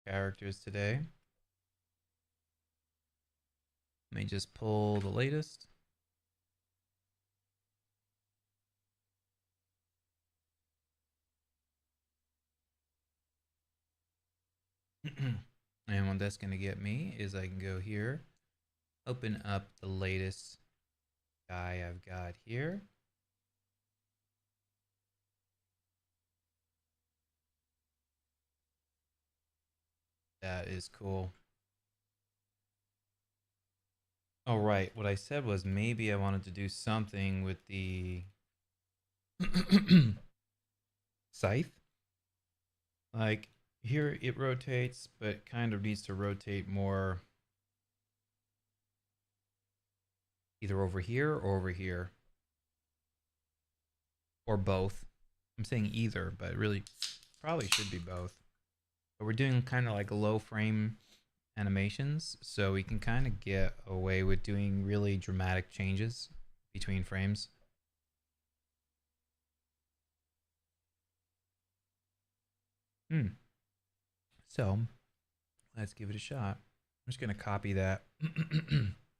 characters today. Let me just pull the latest. And what that's going to get me is I can go here, open up the latest guy I've got here. That is cool. Oh, right. What I said was maybe I wanted to do something with the scythe. Like here it rotates, but kind of needs to rotate more either over here or over here. Or both. I'm saying either, but really probably should be both. But we're doing kind of like low frame animations, so we can kind of get away with doing really dramatic changes between frames. So let's give it a shot. I'm just gonna copy that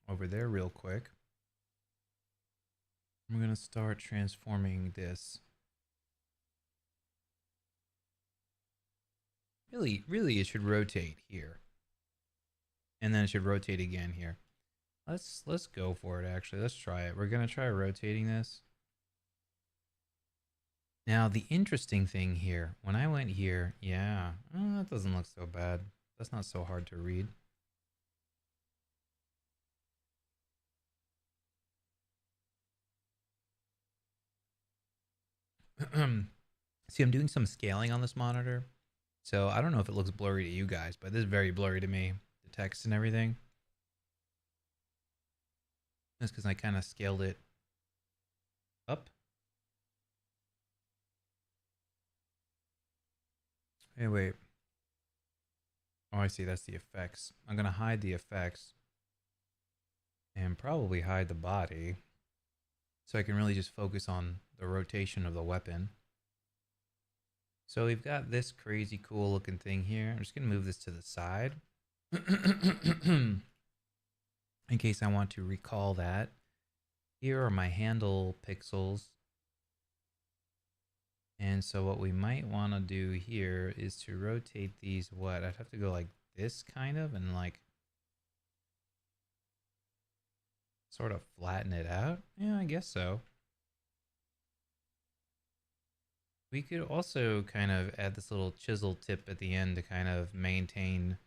over there real quick. I'm gonna start transforming this. Really, it should rotate here, and then it should rotate again here. Let's go for it. Actually, let's try it. We're gonna try rotating this. Now the interesting thing here, when I went here, yeah, that doesn't look so bad. That's not so hard to read. See, I'm doing some scaling on this monitor. So I don't know if it looks blurry to you guys, but this is very blurry to me. The text and everything. That's because I kind of scaled it up. Hey, wait. Oh, I see. That's the effects. I'm going to hide the effects and probably hide the body so I can really just focus on the rotation of the weapon. So we've got this crazy cool looking thing here. I'm just going to move this to the side in case I want to recall that. Here are my handle pixels. And so what we might want to do here is to rotate these, what? I'd have to go like this kind of and like sort of flatten it out. Yeah, I guess so. We could also kind of add this little chisel tip at the end to kind of maintain,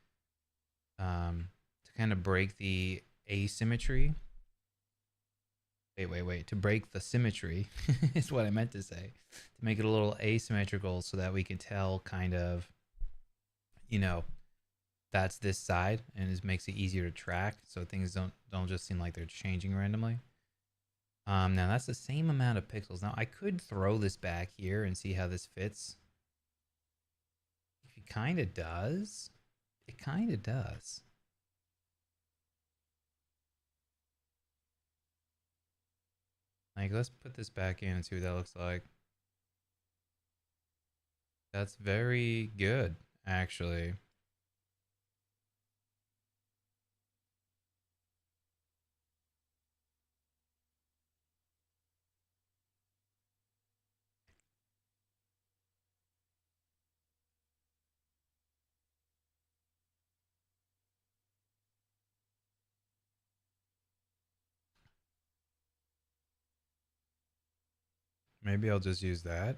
to kind of break the asymmetry. Wait. To break the symmetry is what I meant to say. To make it a little asymmetrical so that we can tell kind of, you know, that's this side and it makes it easier to track so things don't just seem like they're changing randomly. Now that's the same amount of pixels. Now I could throw this back here and see how this fits. It kind of does. It kind of does. Like, let's put this back in and see what that looks like. That's very good, actually. Maybe I'll just use that.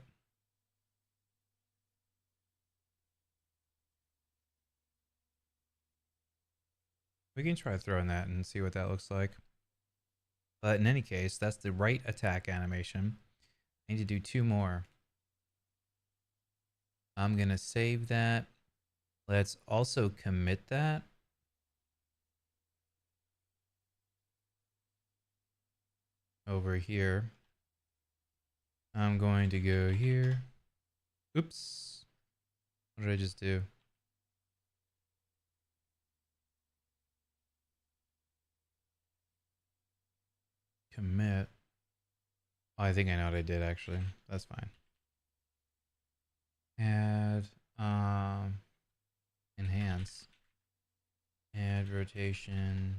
We can try throwing that and see what that looks like. But in any case, that's the right attack animation. I need to do two more. I'm going to save that. Let's also commit that. Over here. I'm going to go here. Oops. What did I just do? Commit. Oh, I think I know what I did actually. That's fine. Add enhance. distance. Add rotation.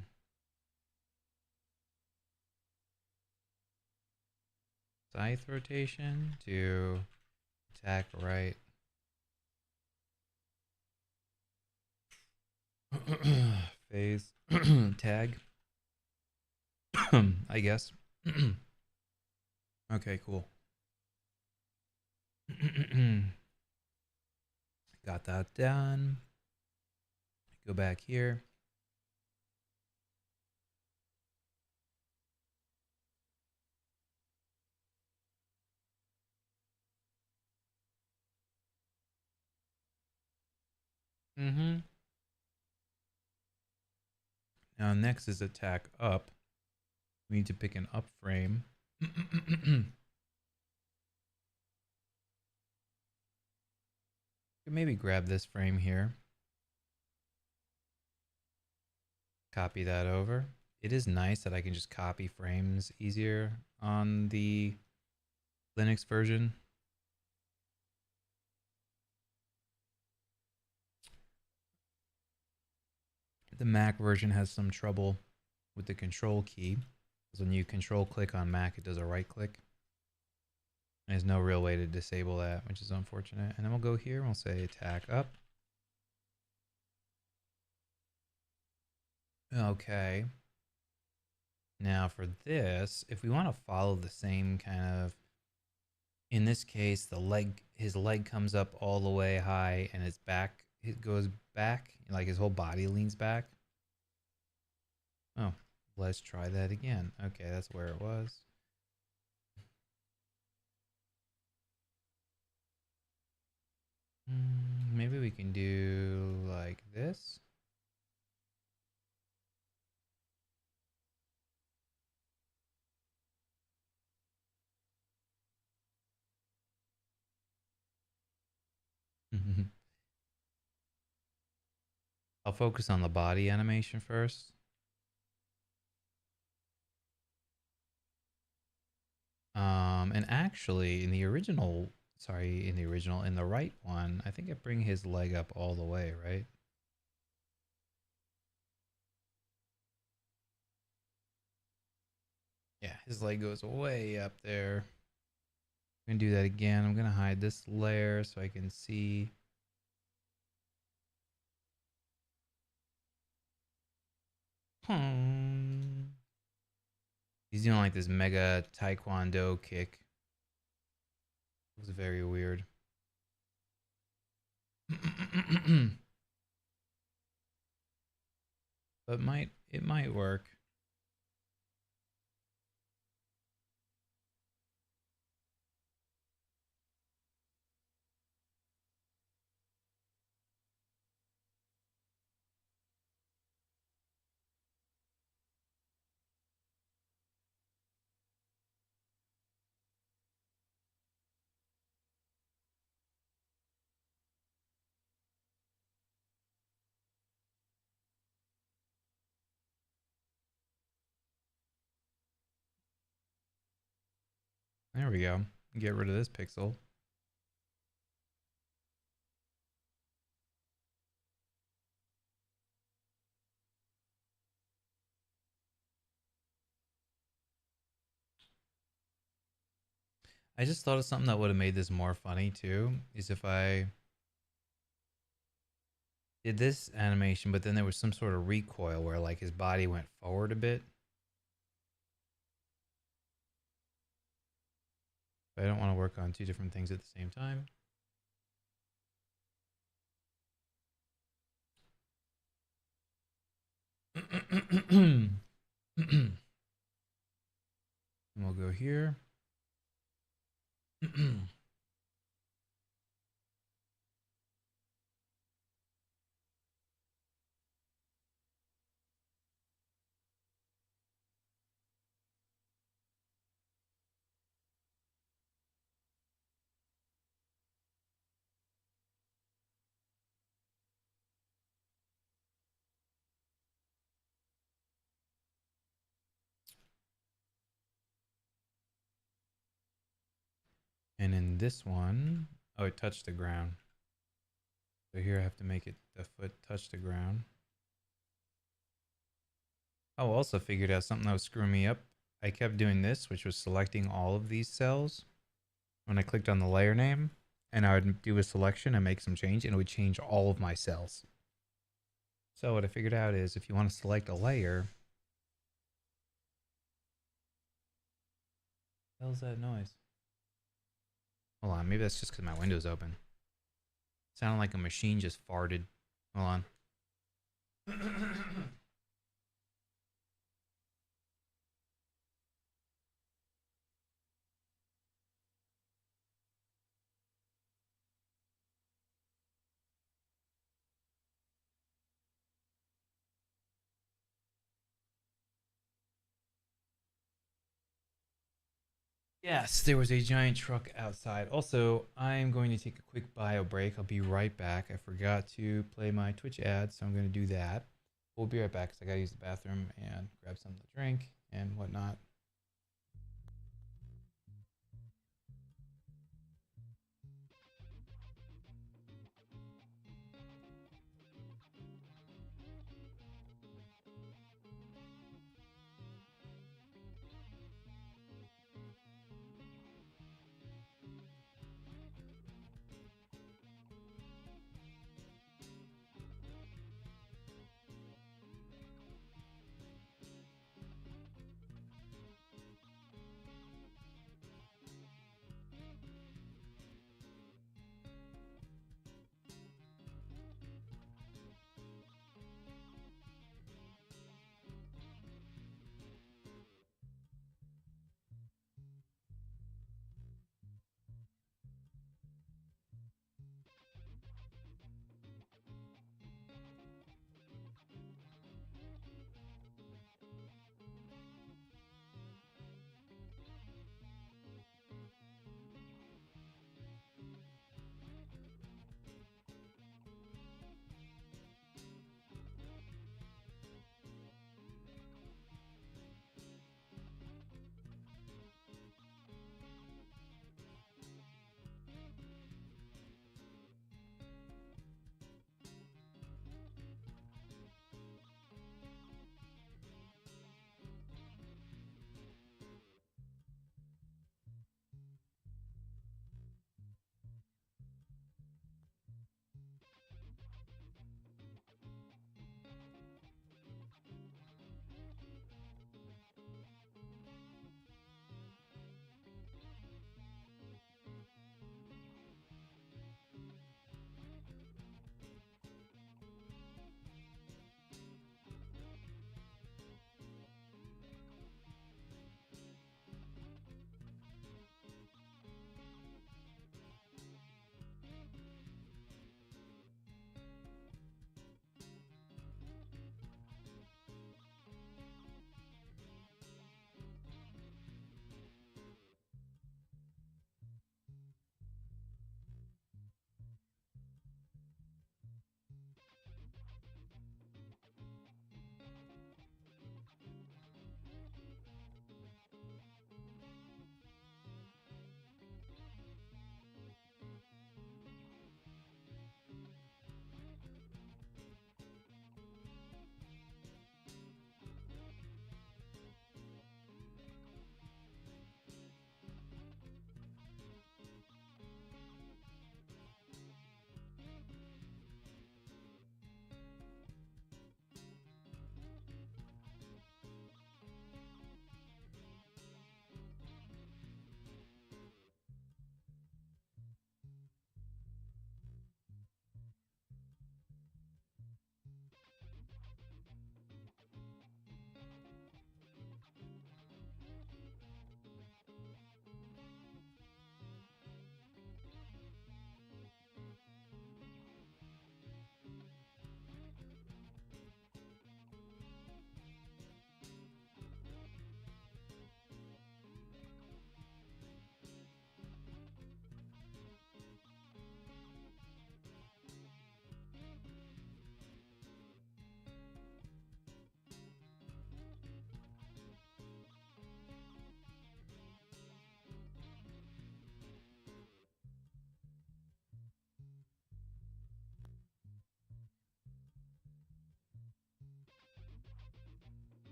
Scythe rotation to attack right. Phase tag. I guess. Okay, cool. Got that done. Go back here. Now next is attack up. We need to pick an up frame. Maybe grab this frame here. Copy that over. It is nice that I can just copy frames easier on the Linux version. The Mac version has some trouble with the control key. Because when you control click on Mac, it does a right click. And there's no real way to disable that, which is unfortunate. And then we'll go here and we'll say attack up. Okay. Now for this, if we want to follow the same kind of, in this case, his leg comes up all the way high and his back, it goes back, like his whole body leans back. Oh, let's try that again. Okay, that's where it was. Maybe we can do like this. I'll focus on the body animation first. And actually in the original, in the right one, I think I bring his leg up all the way, right? Yeah, his leg goes way up there. I'm gonna do that again. I'm gonna hide this layer so I can see. He's doing like this mega taekwondo kick. It was very weird. But it might work. There we go. Get rid of this pixel. I just thought of something that would have made this more funny too, is if I did this animation, but then there was some sort of recoil where like his body went forward a bit. But I don't want to work on two different things at the same time. And we'll go here. And in this one, oh, it touched the ground. So here I have to make it the foot touch the ground. Oh, also figured out something that was screwing me up. I kept doing this, which was selecting all of these cells when I clicked on the layer name, and I would do a selection and make some change, and it would change all of my cells. So what I figured out is if you want to select a layer, what the hell's that noise? Hold on, maybe that's just because my window's open. It sounded like a machine just farted. Hold on. Yes, there was a giant truck outside. Also, I'm going to take a quick bio break. I'll be right back. I forgot to play my Twitch ad, so I'm going to do that. We'll be right back because I got to use the bathroom and grab something to drink and whatnot.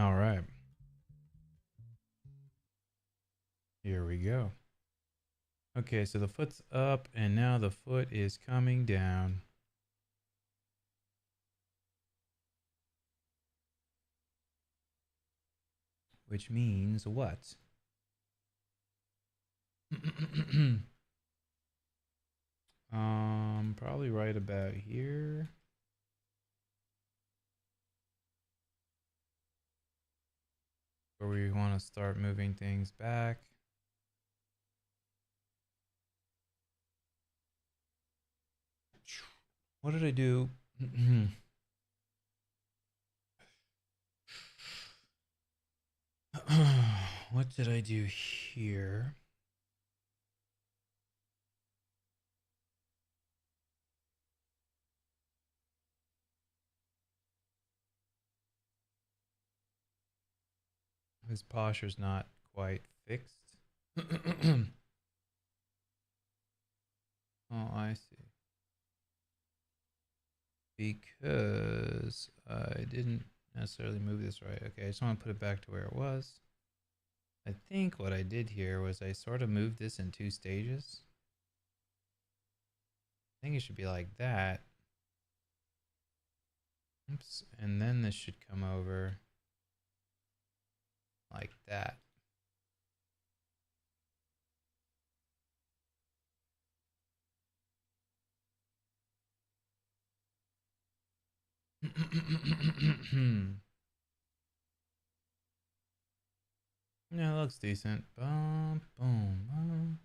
All right. Here we go. Okay, so the foot's up and now the foot is coming down. Which means what? Probably right about here. Where we want to start moving things back. What did I do? What did I do here? His posture's not quite fixed. Oh, I see. Because I didn't necessarily move this right. Okay, I just want to put it back to where it was. I think what I did here was I sort of moved this in 2 stages. I think it should be like that. Oops, and then this should come over like that. Yeah, it looks decent. Boom, boom, boom.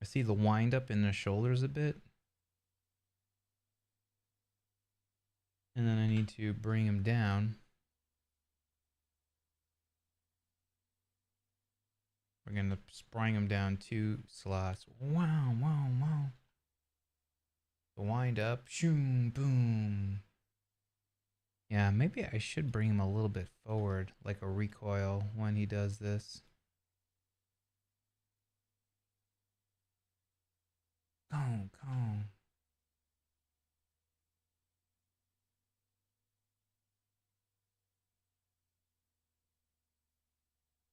I see the wind up in the shoulders a bit. And then I need to bring him down. We're going to spring him down 2 slots. Wow, wow, wow. The wind up. Shoom, boom. Yeah, maybe I should bring him a little bit forward, like a recoil when he does this. Go, go.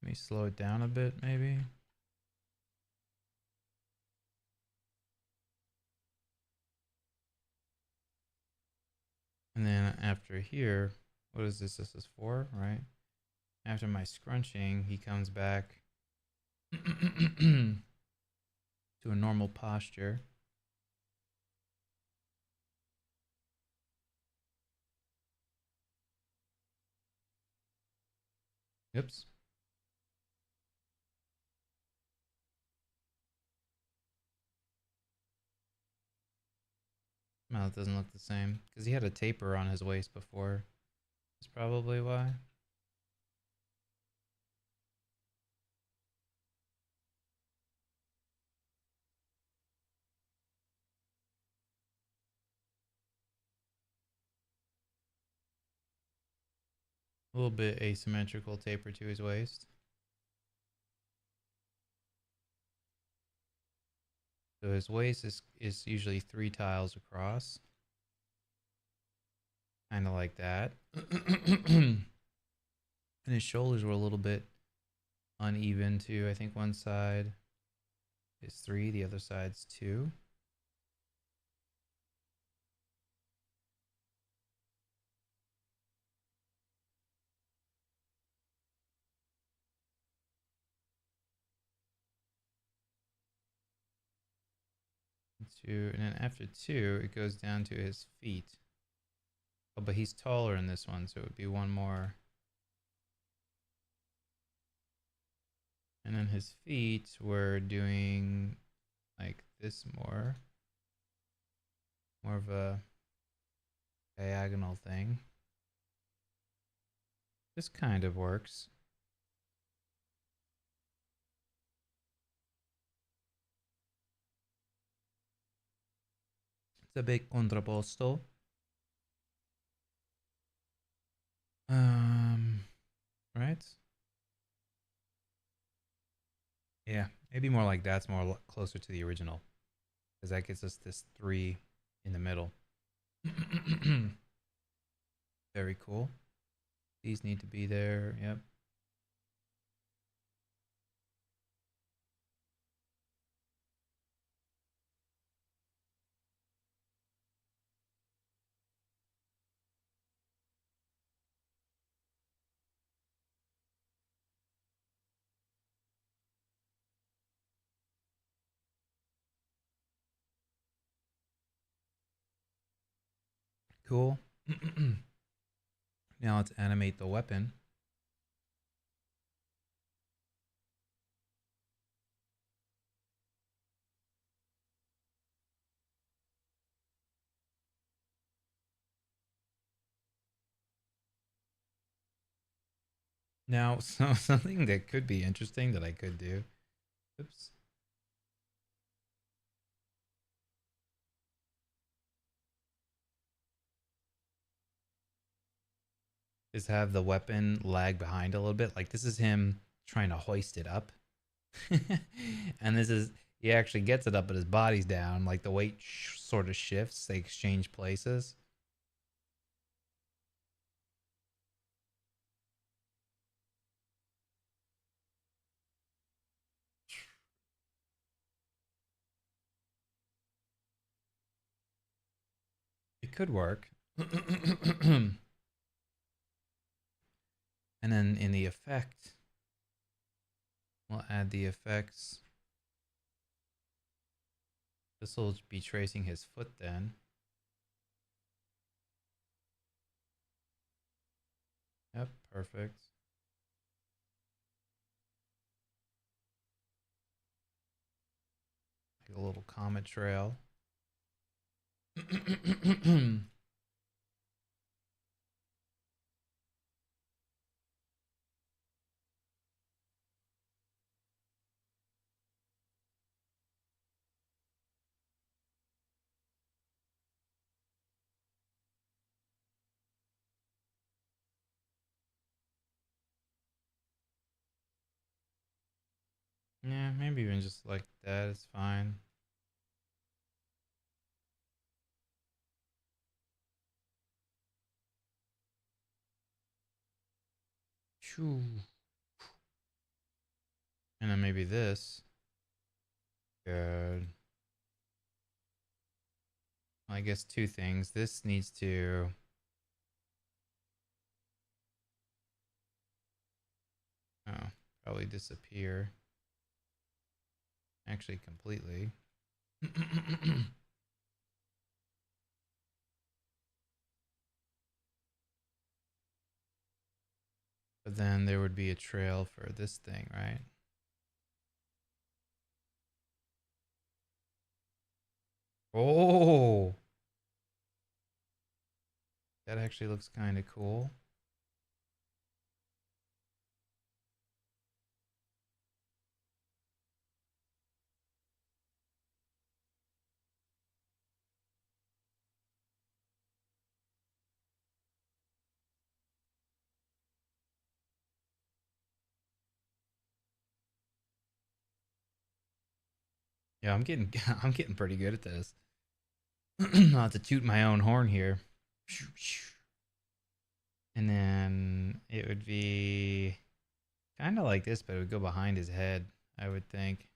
Let me slow it down a bit, maybe. And then after here, what is this? This is 4, right? After my scrunching, he comes back to a normal posture. Oops. Mouth doesn't look the same because he had a taper on his waist before. That's probably why. A little bit asymmetrical taper to his waist. So his waist is usually 3 tiles across. Kind of like that. And his shoulders were a little bit uneven too. I think one side is 3, the other side's 2. And then after 2, it goes down to his feet. Oh, but he's taller in this one, so it would be 1 more. And then his feet were doing like this more of a diagonal thing. This kind of works. It's a bit contrapposto. Right? Yeah, maybe more like that's more closer to the original. Because that gets us this 3 in the middle. Very cool. These need to be there. Yep. Cool. Now let's animate the weapon. Now, so something that could be interesting that I could do. Oops. Is have the weapon lag behind a little bit. Like this is him trying to hoist it up. And this is he actually gets it up, but his body's down. Like the weight sort of shifts. They exchange places. It could work. And then in the effect, we'll add the effects. This will be tracing his foot then. Yep, perfect. Like a little comet trail. Yeah, maybe even just like that is fine. And then maybe this. Good. I guess two things. This needs to probably disappear. Actually, completely. But then there would be a trail for this thing, right? Oh, that actually looks kind of cool. Yeah, I'm getting I'm getting pretty good at this. I'll have to toot my own horn here. And then it would be kind of like this, but it would go behind his head, I would think.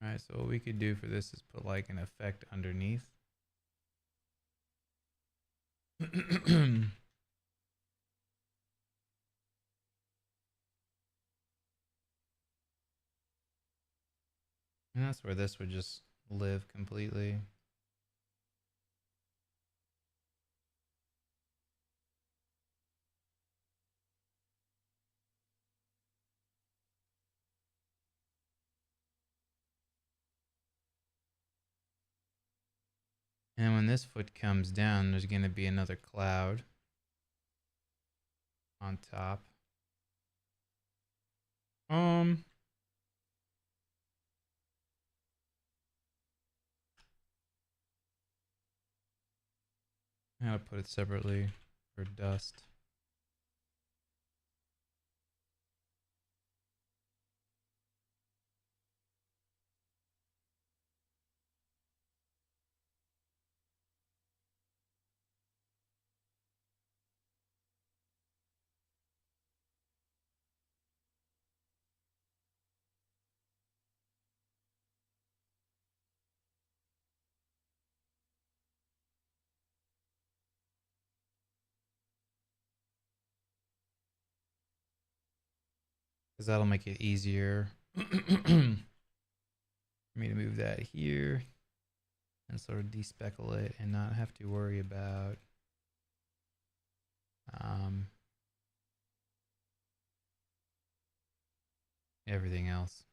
All right, so what we could do for this is put like an effect underneath. And that's where this would just live completely. And when this foot comes down, there's going to be another cloud on top. I'm going to put it separately for dust. that'll make it easier for me to move that here and sort of despeckle it and not have to worry about everything else.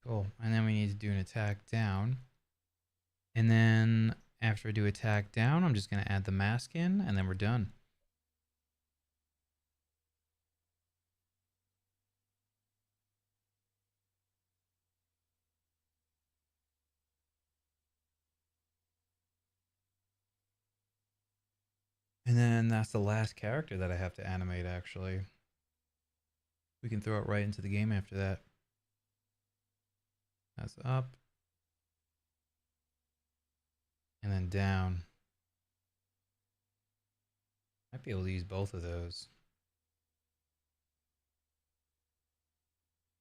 Cool. And then we need to do an attack down. And then after I do attack down, I'm just going to add the mask in, and then we're done. And then that's the last character that I have to animate, actually. We can throw it right into the game after that. That's up. And then down. Might be able to use both of those.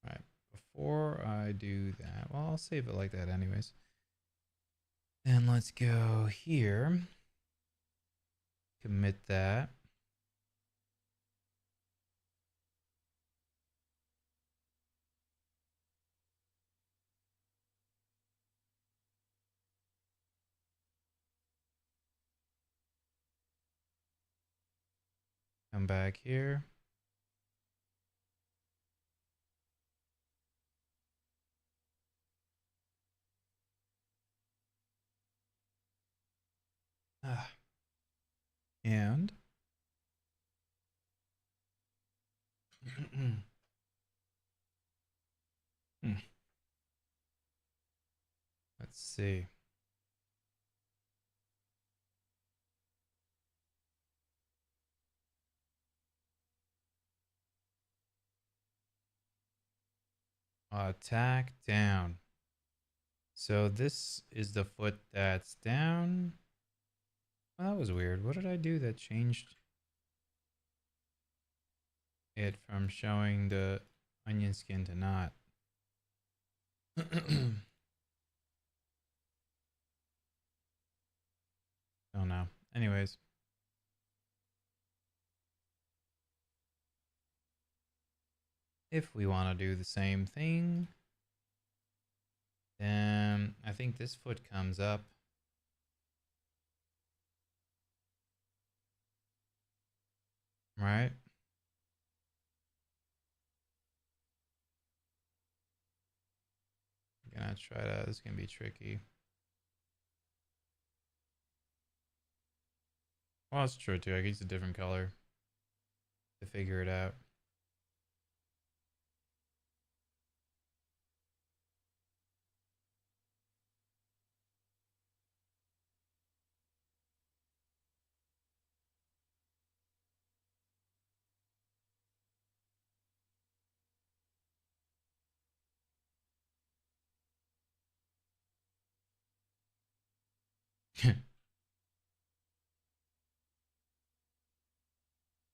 All right. Before I do that, well, I'll save it like that anyways. Then let's go here. Commit that. Come back here. And let's see. Attack down. So this is the foot that's down. Oh, that was weird. What did I do that changed it from showing the onion skin to not? Don't know. Anyways. If we want to do the same thing, then I think this foot comes up. Right? I'm gonna try that. This is gonna be tricky. Well, it's true too. I can use a different color to figure it out.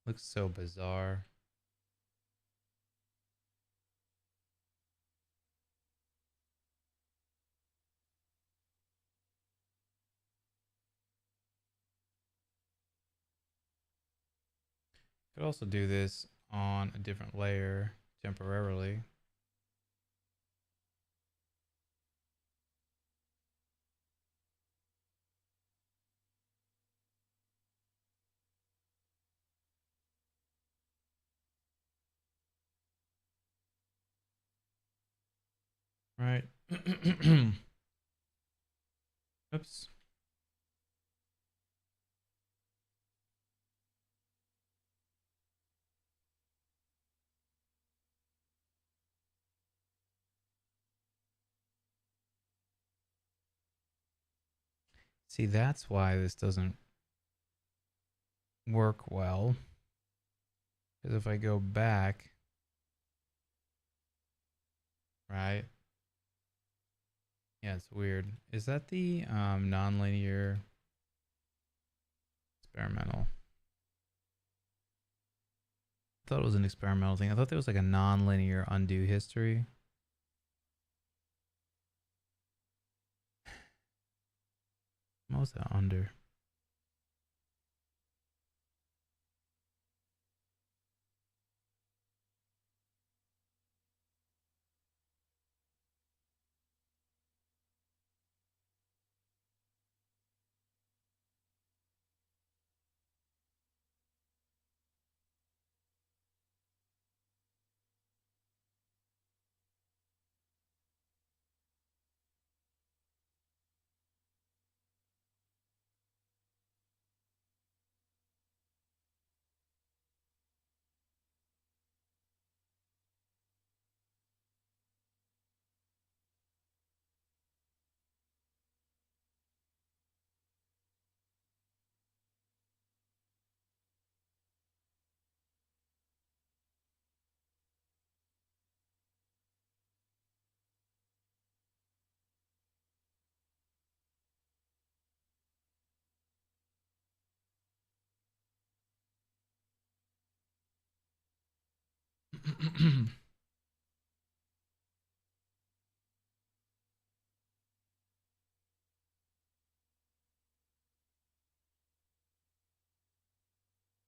Looks so bizarre. Could also do this on a different layer temporarily. Right. Oops. See, that's why this doesn't work well. Because if I go back, right? Yeah, it's weird. Is that the non-linear experimental. I thought it was an experimental thing. I thought there was like a non-linear undo history. What was that under?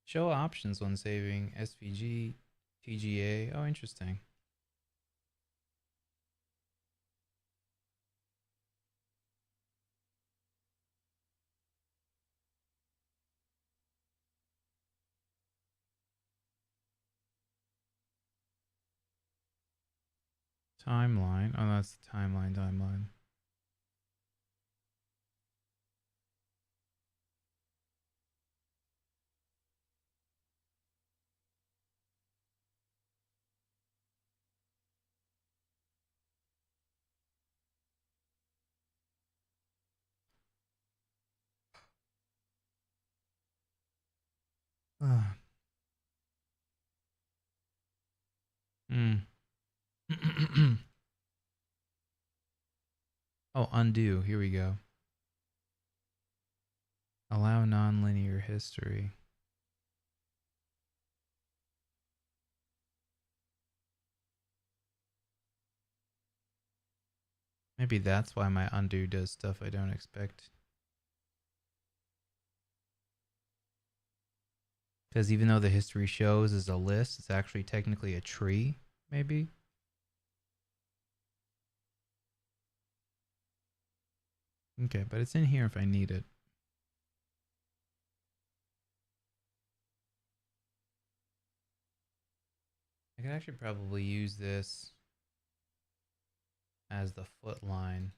Show options when saving SVG, TGA. Oh, interesting. Timeline. Oh, that's the timeline. Ah. Mm. Oh, undo. Here we go. Allow nonlinear history. Maybe that's why my undo does stuff I don't expect. Because even though the history shows is a list, it's actually technically a tree, maybe? Okay, but it's in here if I need it. I could actually probably use this as the foot line.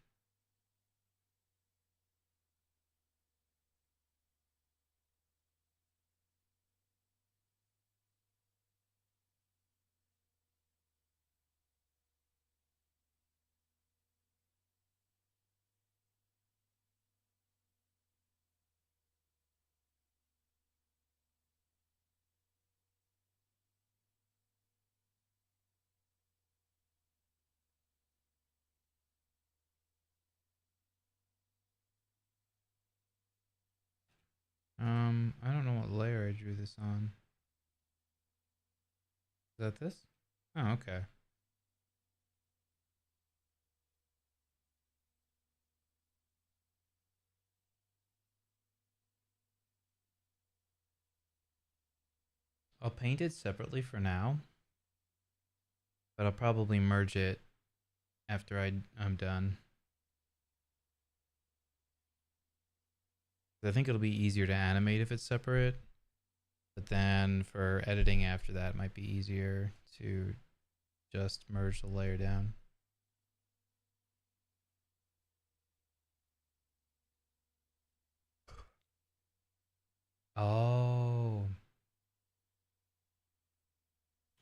I don't know what layer I drew this on. Is that this? Oh, okay. I'll paint it separately for now, but I'll probably merge it after I'm done. I think it'll be easier to animate if it's separate, but then for editing after that, it might be easier to just merge the layer down. Oh,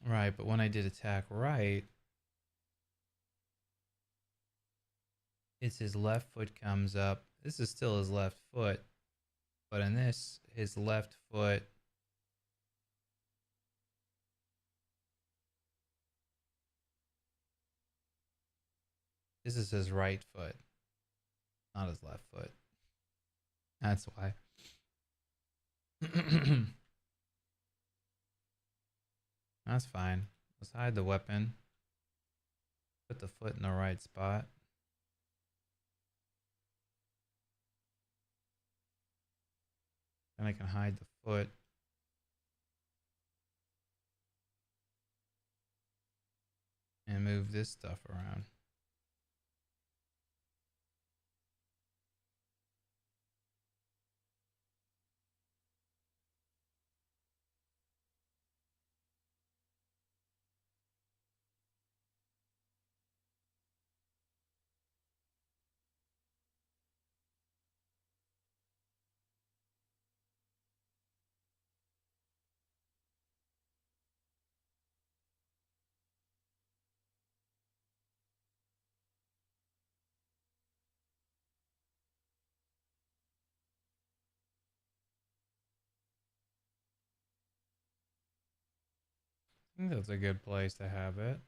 right. But when I did attack right, it's his left foot comes up. This is still his left foot, but in this, his left foot. This is his right foot, not his left foot. That's why. That's fine. Let's hide the weapon. Put the foot in the right spot. Then I can hide the foot. And move this stuff around. I think that's a good place to have it.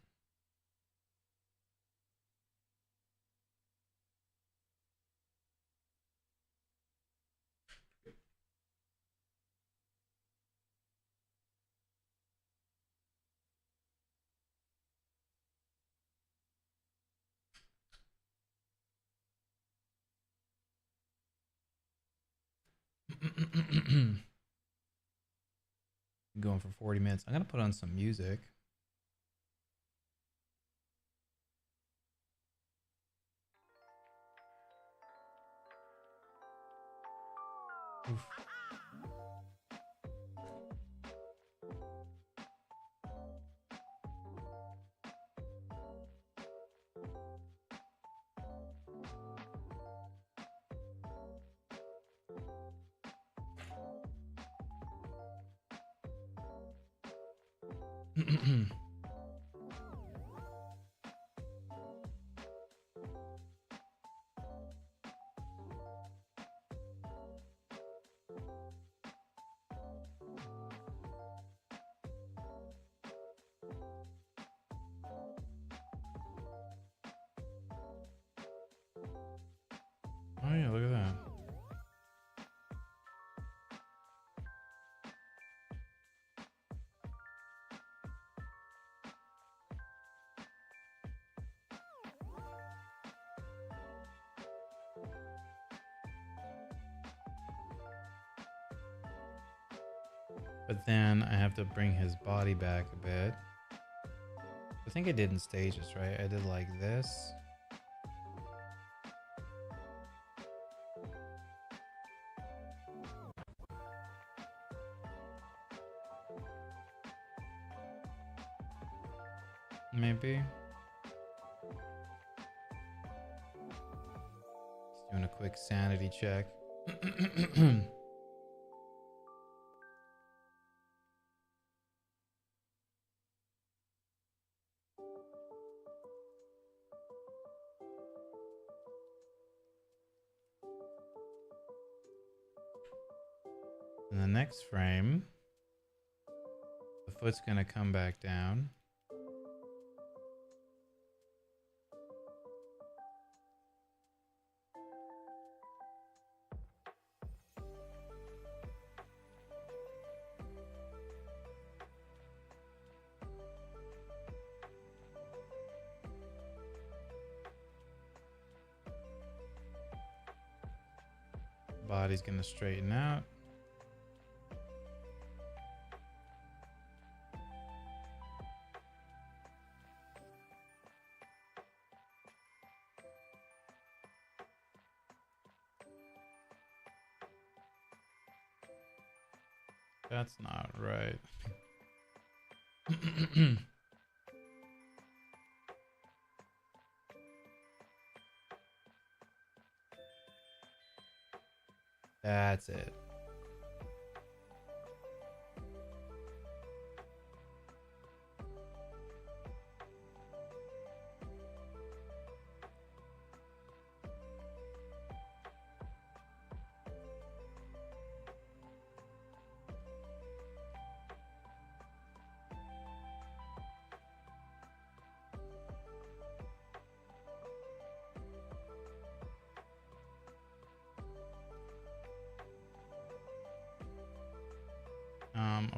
Going for 40 minutes. I'm going to put on some music. Oof. Oh yeah, look at that. But then I have to bring his body back a bit. I think I did in stages, right? I did like this. Maybe. Just doing a quick sanity check. In the next frame, the foot's gonna come back down. Body's gonna straighten out. That's not right. That's it.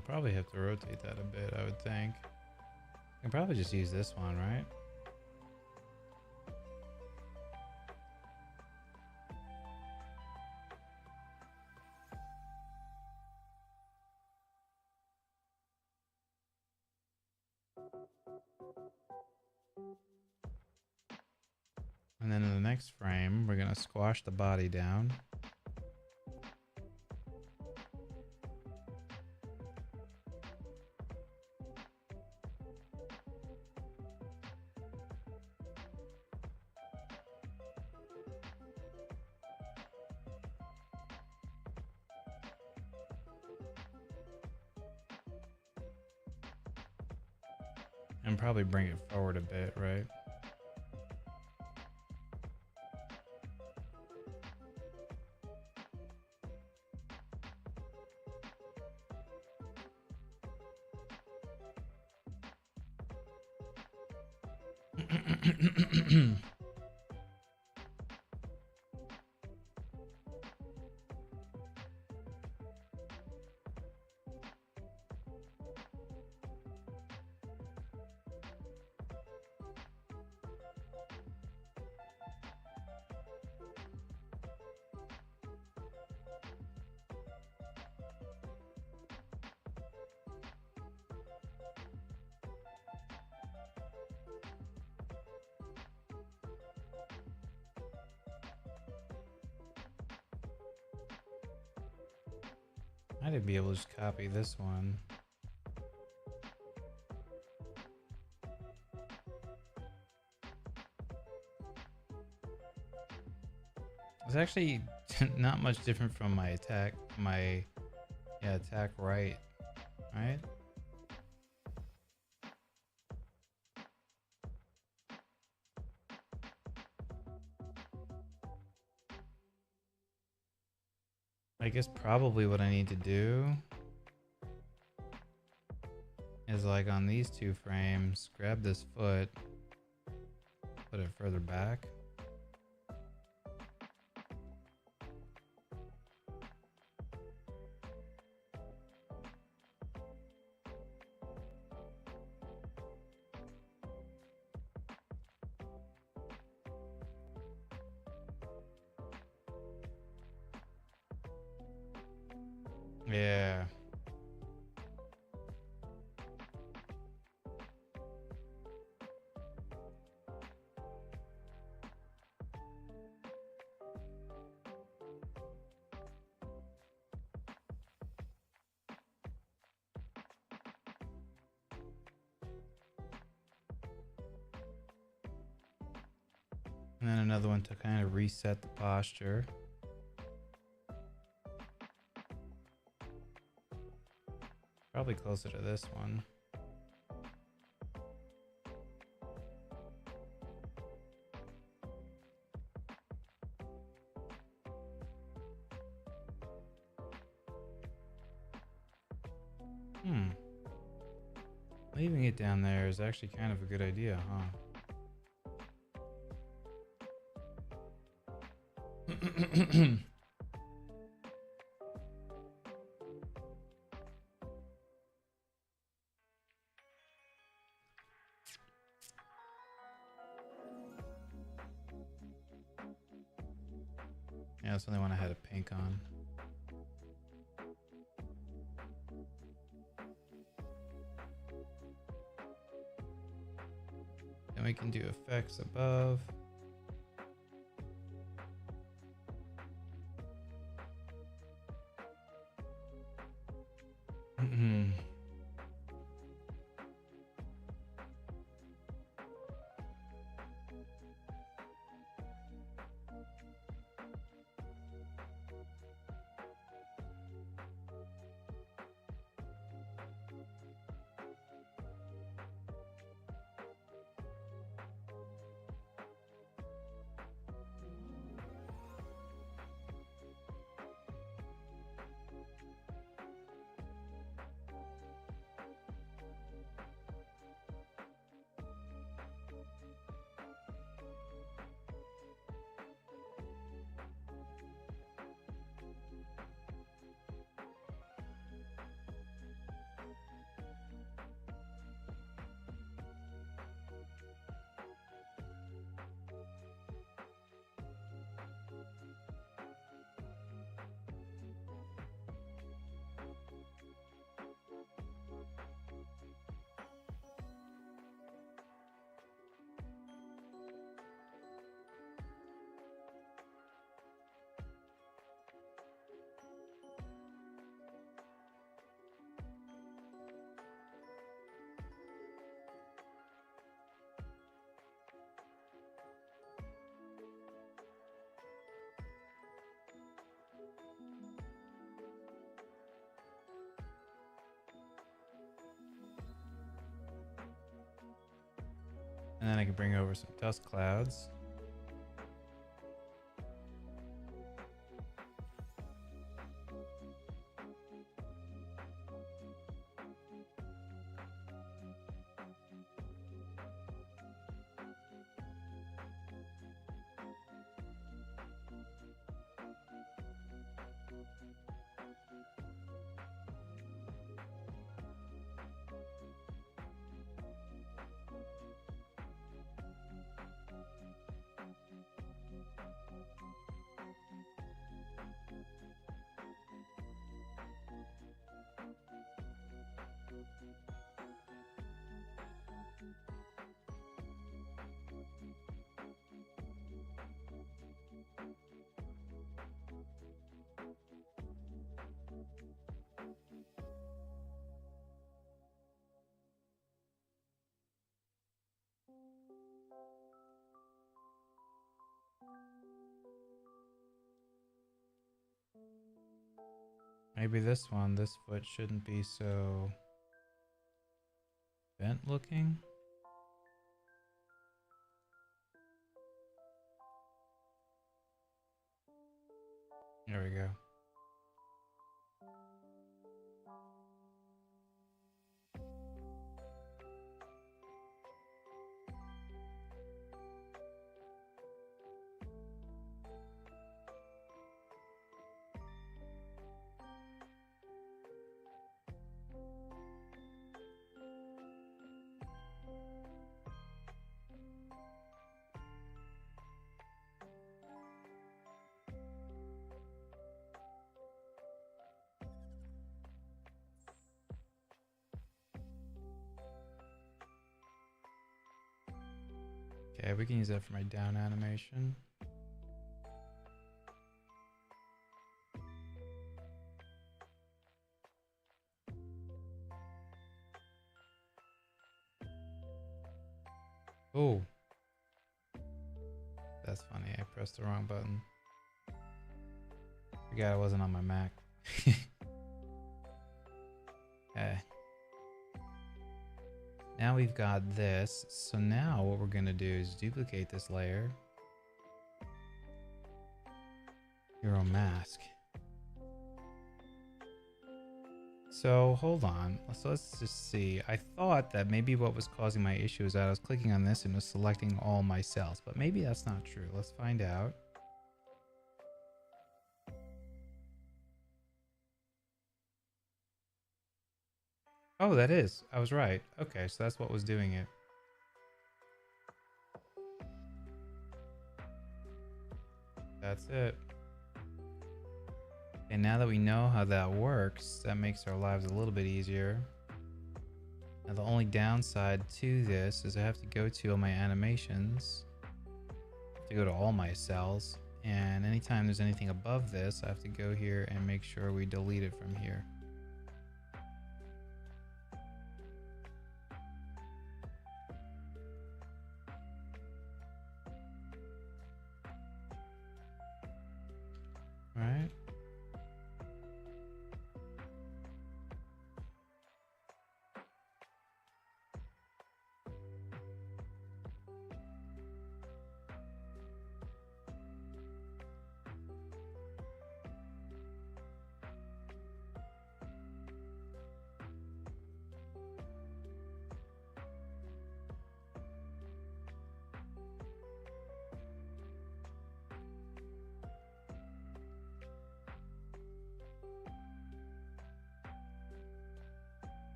I'll probably have to rotate that a bit, I would think. I can probably just use this one, right? And then in the next frame, we're going to squash the body down. And probably bring it forward a bit, right? I might be able to just copy this one. It's actually not much different from my attack, attack right? I guess probably what I need to do is like on these two frames, grab this foot, put it further back. Yeah. And then another one to kind of reset the posture. Probably closer to this one. Leaving it down there is actually kind of a good idea, huh? Yeah, that's the only one I had a pink on. Then we can do effects above. And then I can bring over some dust clouds. Maybe this foot shouldn't be so bent looking. There we go. Okay, we can use that for my down animation. Oh, that's funny. I pressed the wrong button. Forgot I wasn't on my Mac. Okay. Now we've got this. So now what we're going to do is duplicate this layer. Hero mask. So hold on. So let's just see. I thought that maybe what was causing my issue is that I was clicking on this and it was selecting all my cells, but maybe that's not true. Let's find out. Oh, that is. I was right. Okay, so that's what was doing it. That's it. And now that we know how that works, that makes our lives a little bit easier. Now the only downside to this is I have to go to all my animations. I have to go to all my cells. And anytime there's anything above this, I have to go here and make sure we delete it from here. All right.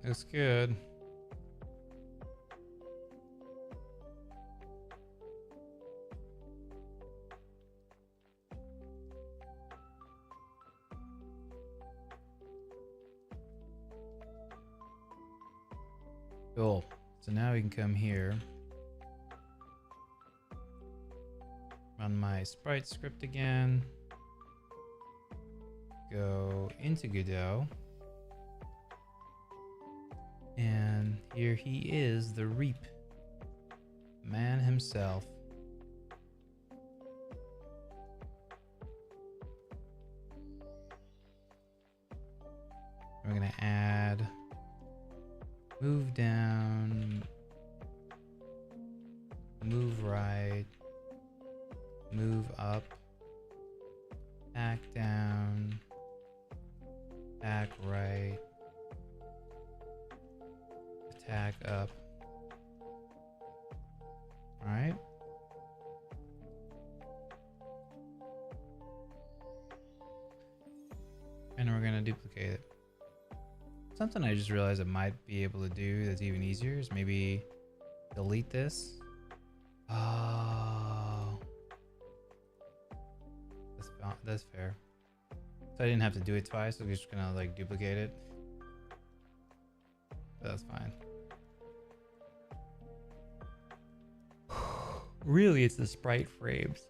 Looks good. Cool. So now we can come here. Run my sprite script again. Go into Godot. And here he is, the Reap. Man himself. We're gonna add move down, move right, move up, back down, back right, attack up. All right. And we're gonna duplicate it. Something I just realized I might be able to do that's even easier is maybe delete this. Oh, that's fair. So I didn't have to do it twice. I'm just gonna like duplicate it. That's fine. Really, it's the sprite frames.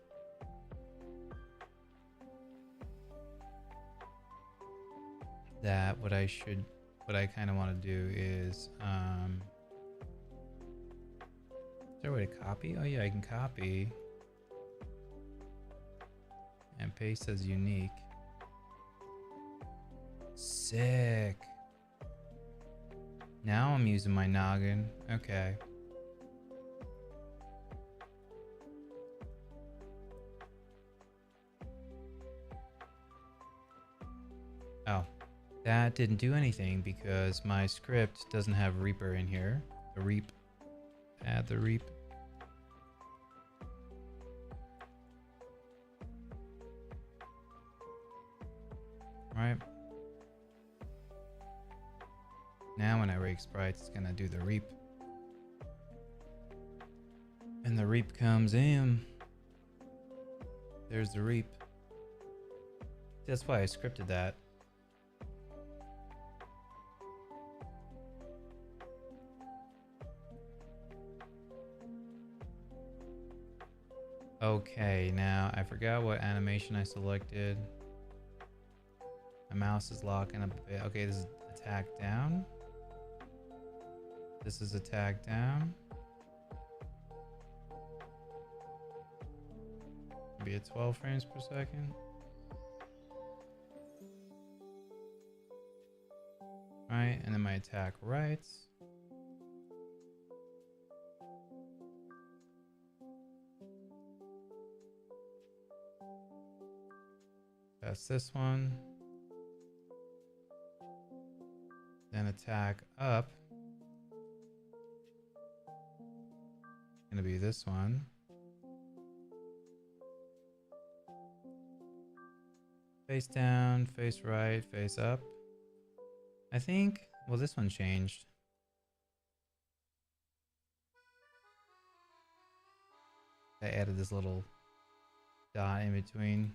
That what I kind of want to do is, is there a way to copy? Oh yeah, I can copy and paste as unique. Sick. Now I'm using my noggin. Okay. Oh. That didn't do anything because my script doesn't have Reaper in here. The Reap. Add the Reap. Right. Now when I rake sprites, it's gonna do the Reap. And the Reap comes in. There's the Reap. That's why I scripted that. Okay, now I forgot what animation I selected. My mouse is locking up a bit. Okay, this is attack down. This is attack down. Be at 12 frames per second. Right, and then my attack rights. That's this one. Then attack up. Gonna be this one. Face down, face right, face up. I think, well, this one changed. I added this little dot in between.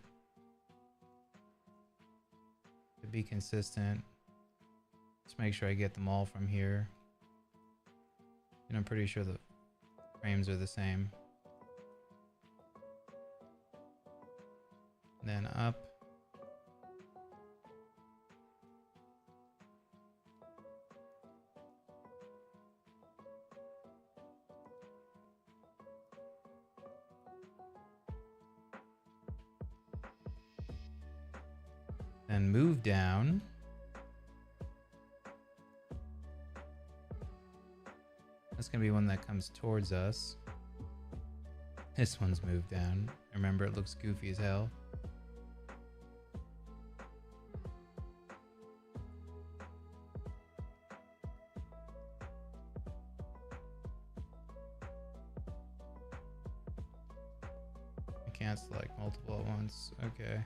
To be consistent. Just make sure I get them all from here. And I'm pretty sure the frames are the same. Then up. Then move down. That's gonna be one that comes towards us. This one's moved down. Remember, it looks goofy as hell. I can't select multiple at once. Okay.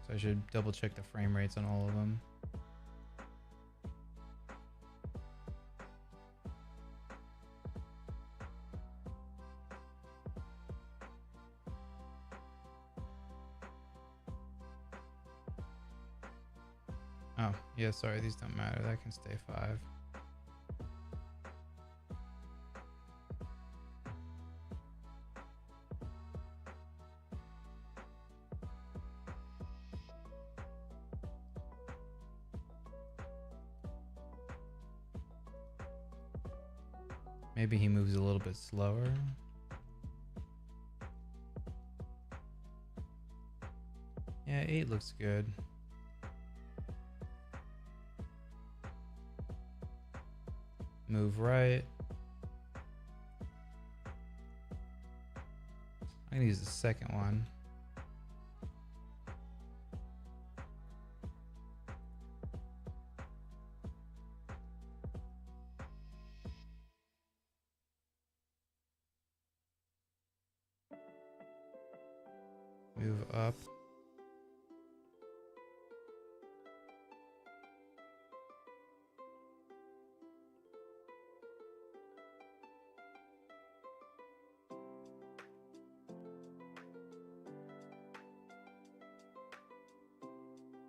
So I should double check the frame rates on all of them. Oh, yeah, sorry, these don't matter. That can stay 5. Maybe he moves a little bit slower. Yeah, 8 looks good. Move right. I'm gonna use the second one. Move up.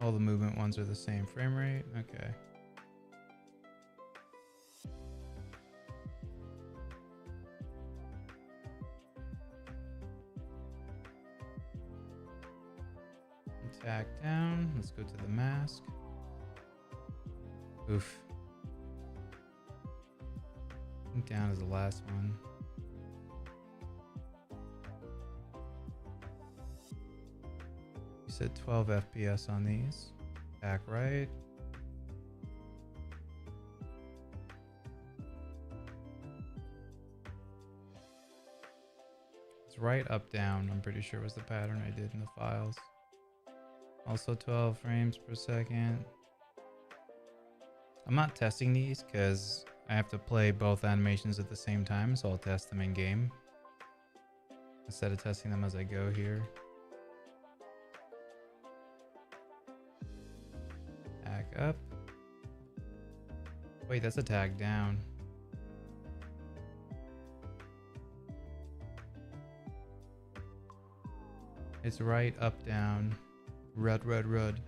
All the movement ones are the same frame rate. Okay. Attack down. Let's go to the mask. Oof. I think down is the last one. You said 12 FPS on these. Back right. It's right, up, down. I'm pretty sure was the pattern I did in the files. Also 12 frames per second. I'm not testing these because I have to play both animations at the same time, so I'll test them in game instead of testing them as I go here. Tag up. Wait, that's a tag down. It's right, up, down. Rud, rud, rud.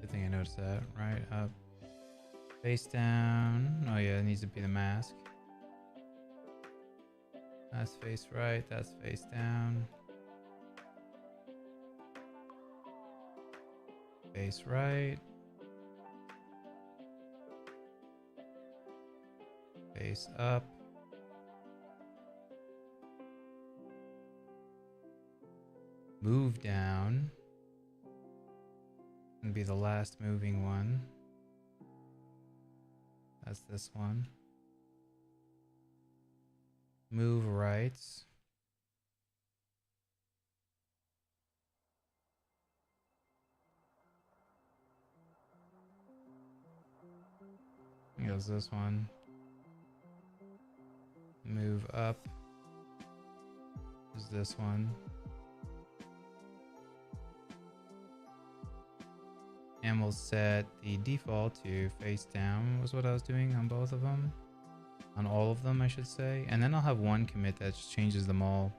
Good thing I noticed that. Right, up. Face down. Oh yeah, it needs to be the mask. That's face right, that's face down. Face right. Face up. Move down. And be the last moving one. That's this one. Move right. Goes this one. Move up. Is this one. And we'll set the default to face down was what I was doing on both of them. On all of them, I should say. And then I'll have one commit that just changes them all.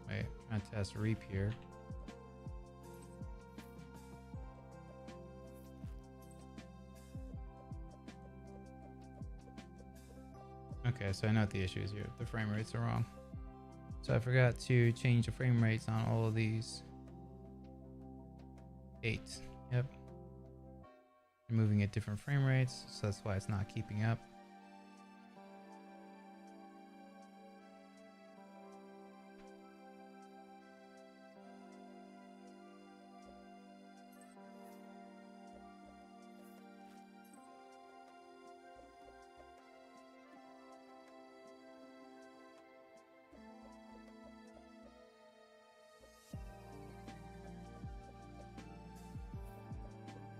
Wait, I'm trying to test reap here. Okay, so I know what the issue is here. The frame rates are wrong. So I forgot to change the frame rates on all of these. 8. Yep. They're moving at different frame rates, so that's why it's not keeping up.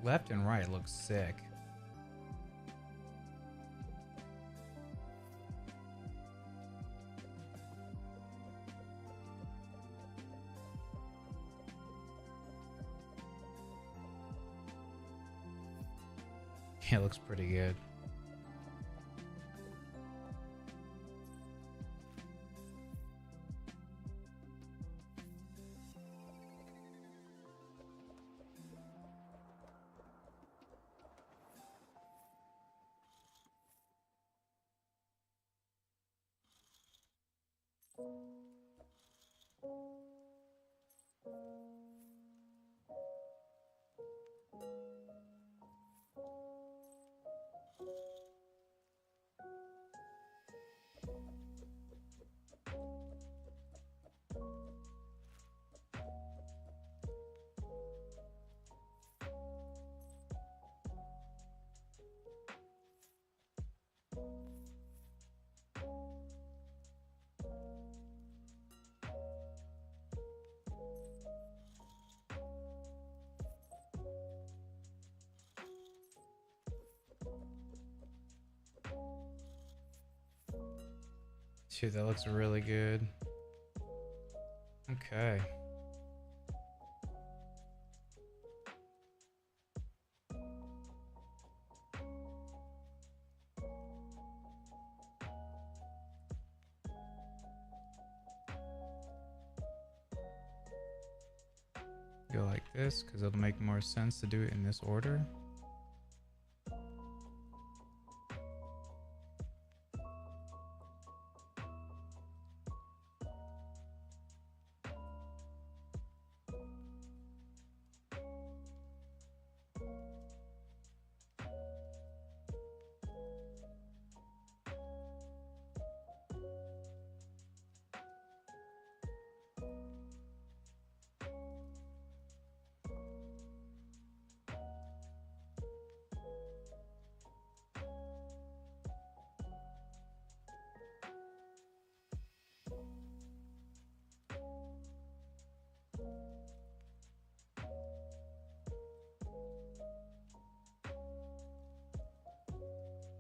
Left and right looks sick. Yeah, it looks pretty good. Shoot, that looks really good. Okay. Go like this because it'll make more sense to do it in this order.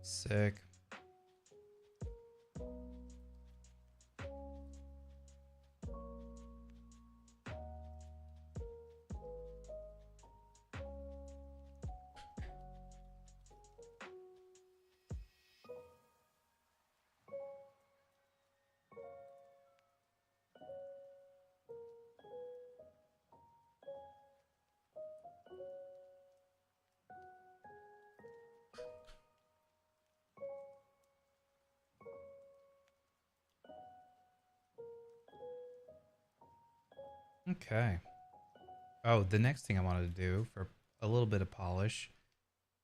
Sick. Okay. Oh, the next thing I wanted to do for a little bit of polish,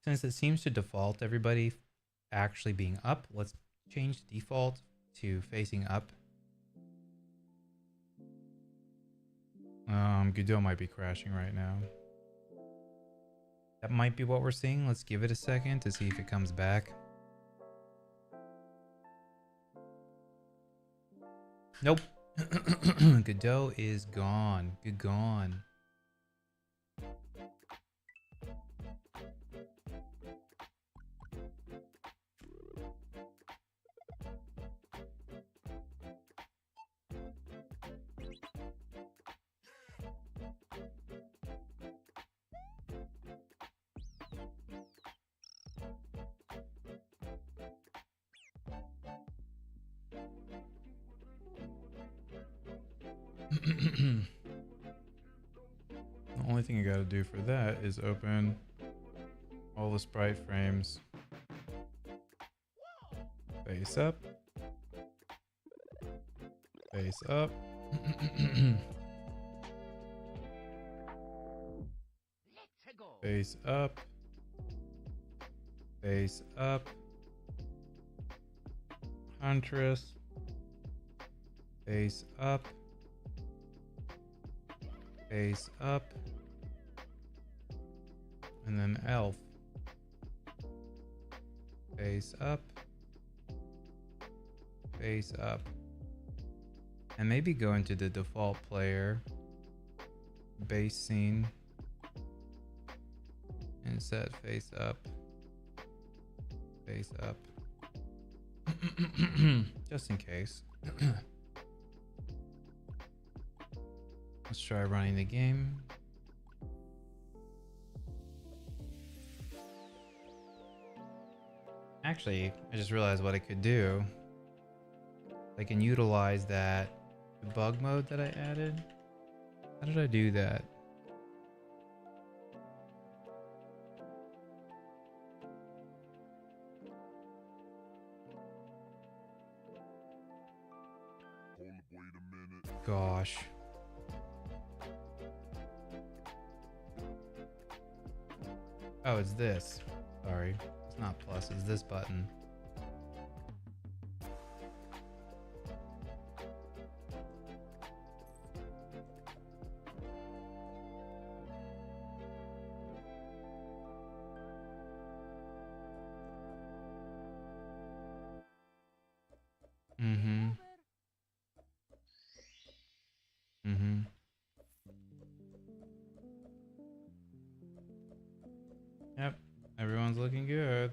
since it seems to default everybody actually being up, let's change the default to facing up. Godot might be crashing right now. That might be what we're seeing. Let's give it a second to see if it comes back. Nope. Godot is gone. Good gone. The only thing you gotta do for that is open all the sprite frames. Face up. Face up. Face up. Face up. Huntress. Face up. Face up. And then elf. Face up. Face up. And maybe go into the default player. Base scene. And set face up. Face up. Just in case. Let's try running the game. Actually, I just realized what I could do. I can utilize that debug mode that I added. How did I do that? Gosh. Oh, it's this. Sorry. It's not plus, it's this button. Mm-hmm. Mm-hmm. Yep. Everyone's looking good.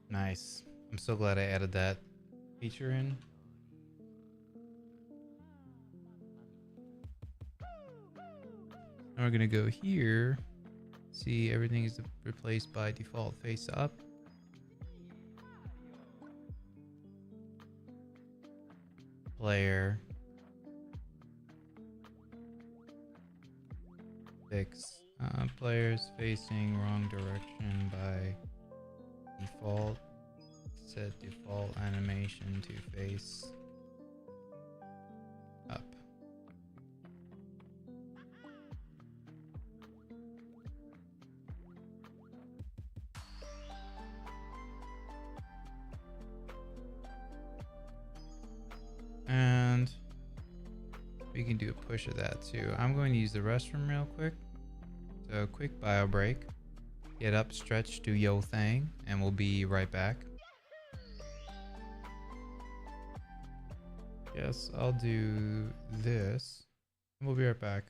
Nice. I'm so glad I added that feature in. Now we're gonna go here. See, everything is replaced by default face up. Player. Fix. Players facing wrong direction by default. Set default animation to face up. And we can do a push of that too. I'm going to use the restroom real quick. So quick bio break. Get up, stretch, do yo thing, and we'll be right back. Yes, I'll do this. And we'll be right back.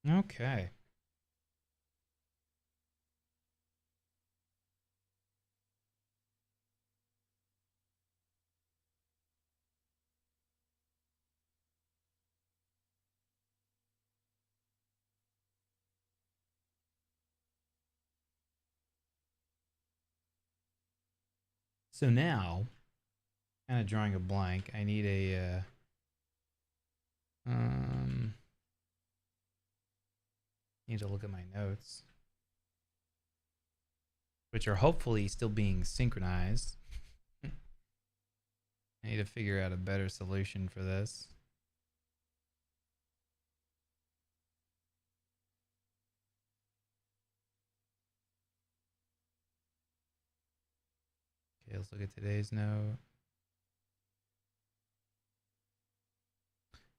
Okay. So now, kind of drawing a blank, I need a need to look at my notes, which are hopefully still being synchronized. I need to figure out a better solution for this. Okay, let's look at today's note.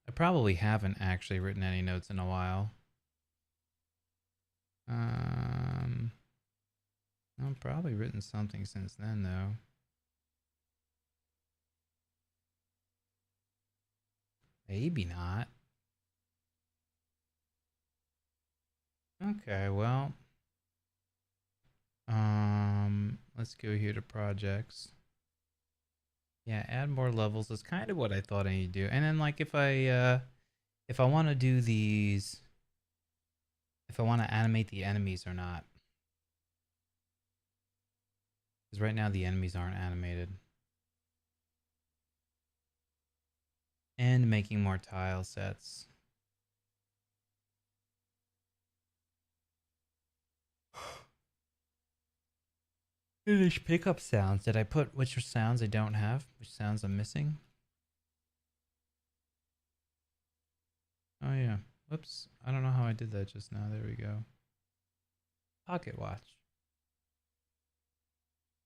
I probably haven't actually written any notes in a while. I've probably written something since then, though. Maybe not. Okay, well, let's go here to projects. Yeah, add more levels is kind of what I thought I need to do. And then like if I want to do these, if I want to animate the enemies or not. Because right now the enemies aren't animated. And making more tile sets. Finish pickup sounds. Did I put which sounds I don't have? Which sounds I'm missing? Oh yeah. Whoops. I don't know how I did that just now. There we go. Pocket watch.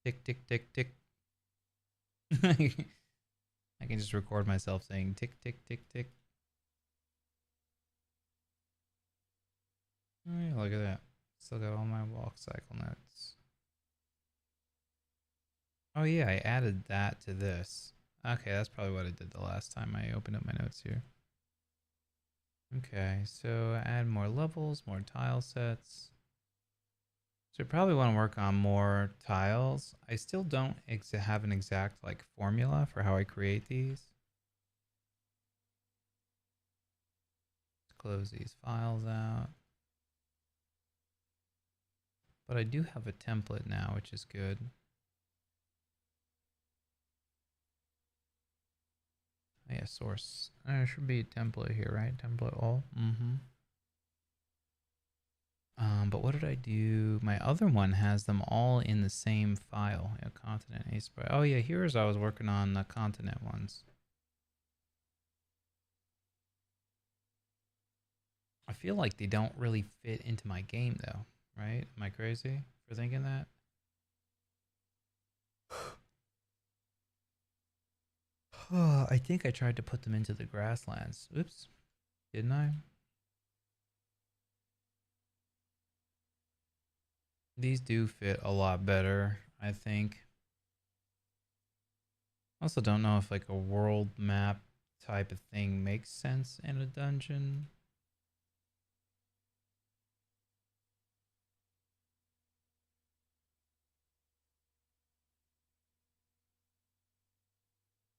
Tick, tick, tick, tick. I can just record myself saying tick, tick, tick, tick. Oh yeah, look at that. Still got all my walk cycle notes. Oh yeah, I added that to this. Okay, that's probably what I did the last time I opened up my notes here. Okay, so add more levels, more tile sets. So I probably want to work on more tiles. I still don't have an exact like formula for how I create these. Let's close these files out. But I do have a template now, which is good. Oh, yeah, source. There should be a template here, right? Template all. But what did I do? My other one has them all in the same file. Yeah, continent A spray. Oh yeah, here's I was working on the continent ones. I feel like they don't really fit into my game though, right? Am I crazy for thinking that? I think I tried to put them into the grasslands. Oops, didn't I? These do fit a lot better, I think. Also don't know if like a world map type of thing makes sense in a dungeon.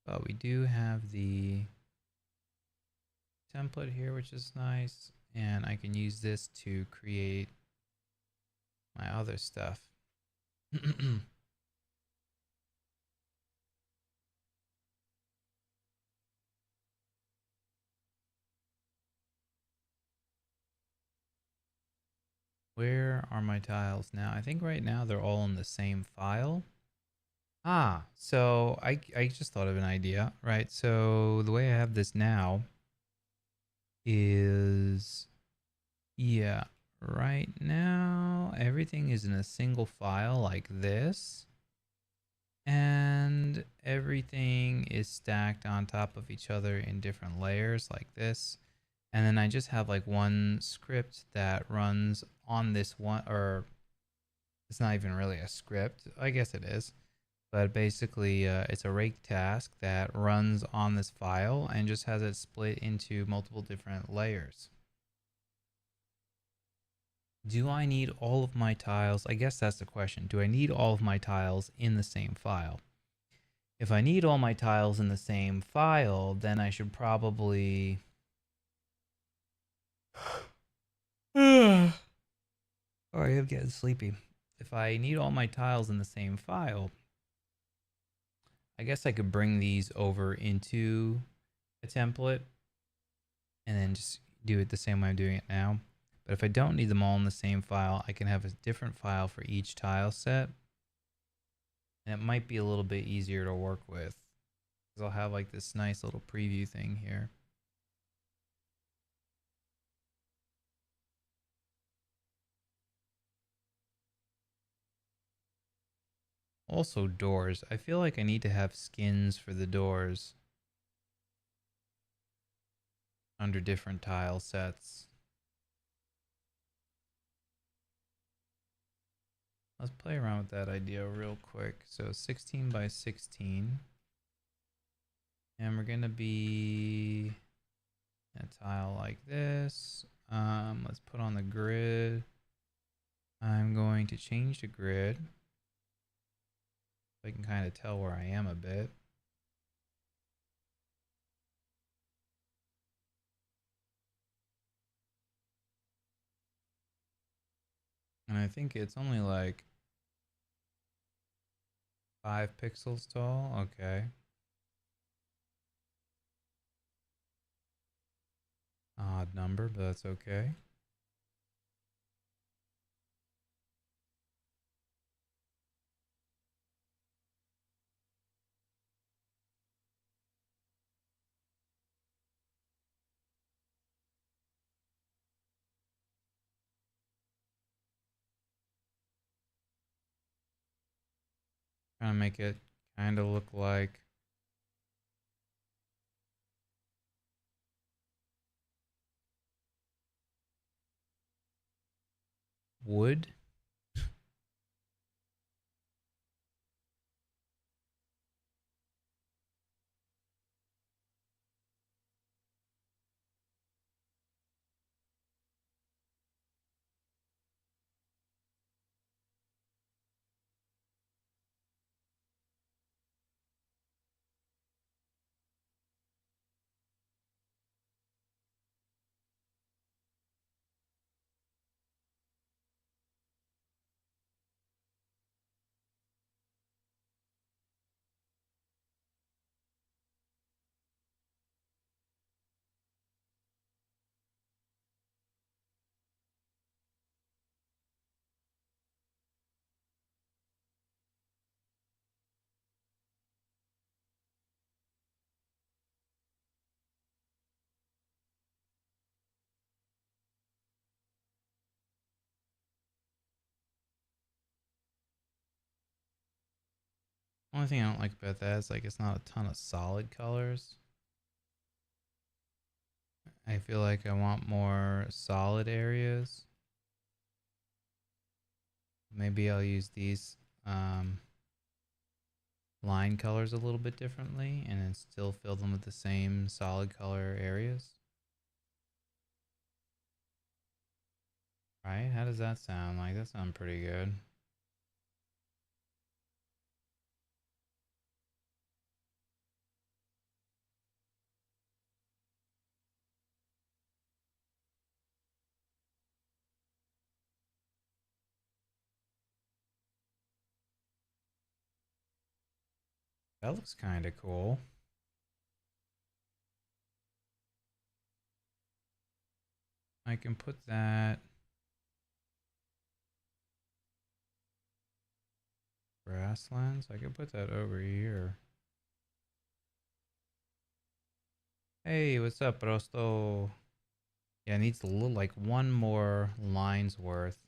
But we do have the template here, which is nice. And I can use this to create my other stuff. Where are my tiles now? I think right now they're all in the same file. Ah, so I just thought of an idea, right? So the way I have this now is, yeah, right now everything is in a single file like this. And everything is stacked on top of each other in different layers like this. And then I just have like one script that runs on this one, or it's not even really a script. I guess it is. But basically, it's a rake task that runs on this file and just has it split into multiple different layers. Do I need all of my tiles? I guess that's the question. Do I need all of my tiles in the same file? If I need all my tiles in the same file, then I should probably... Sorry, I'm getting sleepy. If I need all my tiles in the same file, I guess I could bring these over into a template and then just do it the same way I'm doing it now. But if I don't need them all in the same file, I can have a different file for each tile set. And it might be a little bit easier to work with, because I'll have like this nice little preview thing here. Also doors. I feel like I need to have skins for the doors under different tile sets. Let's play around with that idea real quick. So 16 by 16. And we're gonna be a tile like this. Let's put on the grid. I'm going to change the grid. So I can kind of tell where I am a bit. And I think it's only like 5 pixels tall. Okay. Odd number, but that's okay. Trying to make it kind of look like wood. Only thing I don't like about that is like it's not a ton of solid colors. I feel like I want more solid areas. Maybe I'll use these line colors a little bit differently and then still fill them with the same solid color areas. Right? How does that sound? Like that sounds pretty good. That looks kind of cool. I can put that grasslands. I can put that over here. Hey, what's up, Rosto? Yeah, it needs a little like one more line's worth.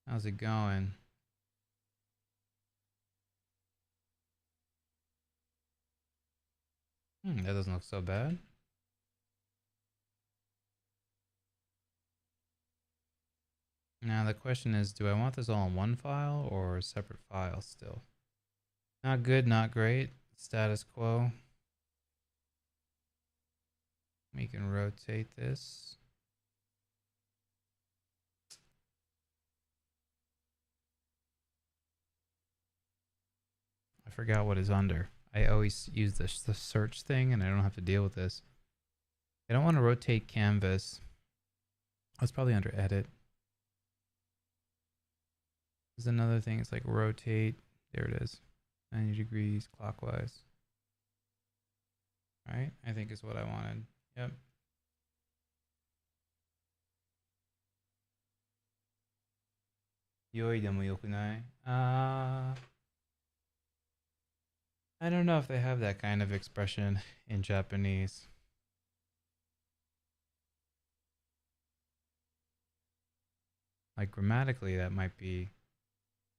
How's it going? That doesn't look so bad. Now the question is, do I want this all in one file or separate files still? Not good, not great. Status quo. We can rotate this. forgot what is under. I always use the search thing and I don't have to deal with this. I don't want to rotate canvas. Oh, it's probably under edit. There's another thing. It's like rotate. There it is. 90 degrees clockwise. All right. I think is what I wanted. Yep. Yoi de mo yokunai. I don't know if they have that kind of expression in Japanese. Like grammatically, that might be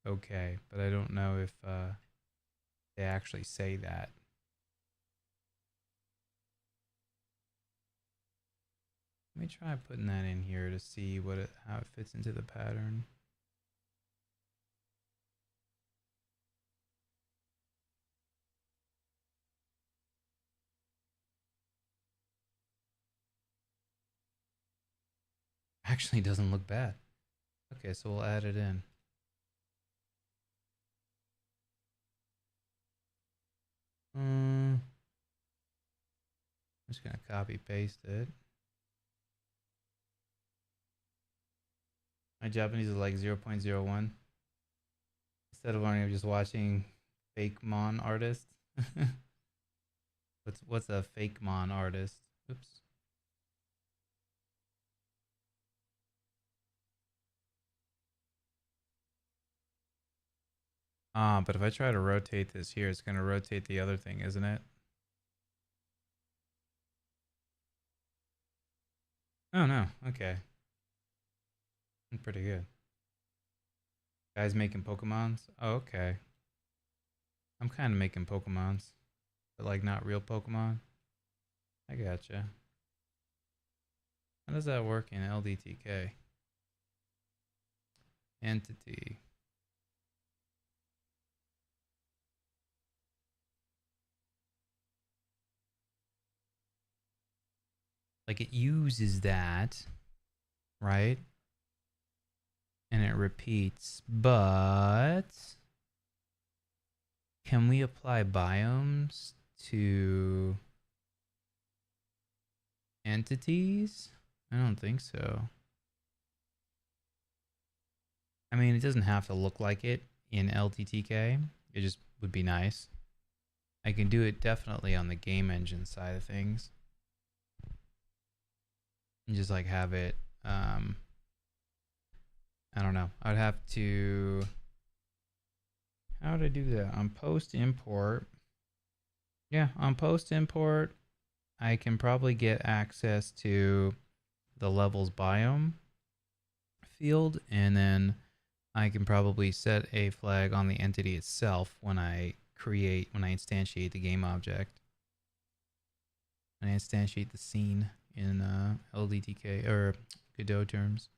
okay, but I don't know if they actually say that. Let me try putting that in here to see how it fits into the pattern. Actually doesn't look bad. Okay, so we'll add it in. I'm just gonna copy paste it. My Japanese is like 0.01. Instead of learning, I'm just watching fake mon artists. What's a fake mon artist? Oops. But if I try to rotate this here, it's gonna rotate the other thing, isn't it? Oh no, okay. Pretty good. Guys making Pokemons? Oh, okay. I'm kind of making Pokemons, but like not real Pokemon. I gotcha. How does that work in LDTK? Entity. Like it uses that, right? And it repeats, but can we apply biomes to entities? I don't think so. I mean, it doesn't have to look like it in LTTK. It just would be nice. I can do it definitely on the game engine side of things. And just like have it, I don't know. I'd have to, how would I do that? On post import. Yeah, on post import, I can probably get access to the levels biome field, and then I can probably set a flag on the entity itself when I instantiate the game object. When I instantiate the scene in LDTK or Godot terms.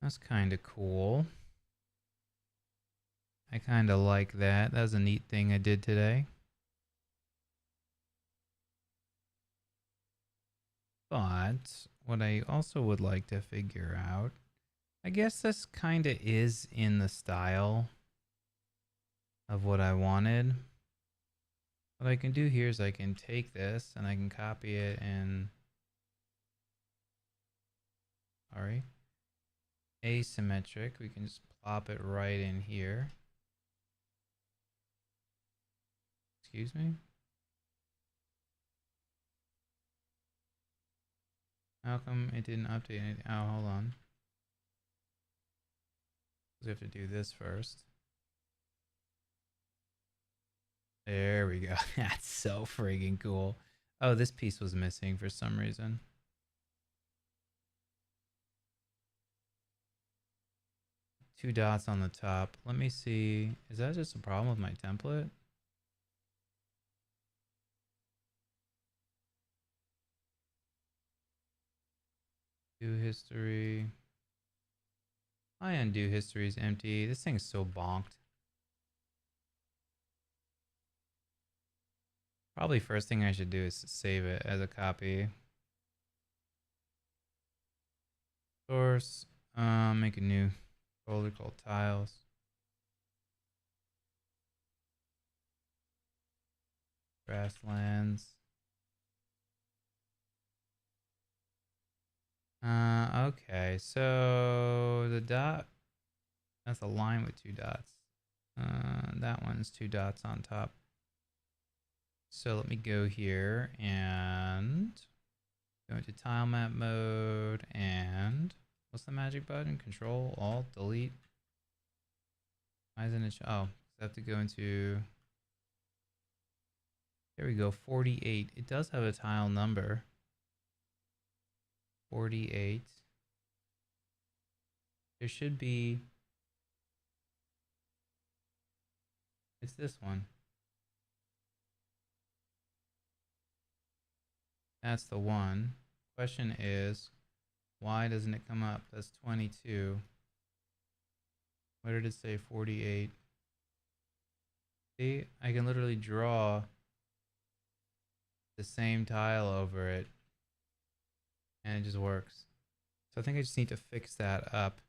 That's kind of cool. I kind of like that. That was a neat thing I did today. But what I also would like to figure out, I guess this kind of is in the style of what I wanted. What I can do here is I can take this and I can copy it in, sorry, asymmetric. We can just plop it right in here. Excuse me. How come it didn't update anything? Oh, hold on. We have to do this first. There we go. That's so friggin' cool. Oh, this piece was missing for some reason. Two dots on the top. Let me see. Is that just a problem with my template? Do history. My undo history is empty. This thing's so bonked. Probably first thing I should do is save it as a copy. Source. Make a new. Folder called tiles. Grasslands. Okay, so the dot, that's a line with two dots. That one's two dots on top. So let me go here and go into tile map mode and what's the magic button? Control, Alt, Delete. Why isn't it? Oh, I have to go into, there we go, 48. It does have a tile number. 48. There should be, it's this one. That's the one. Question is, why doesn't it come up? That's 22. What did it say? 48. See, I can literally draw the same tile over it and it just works. So I think I just need to fix that up.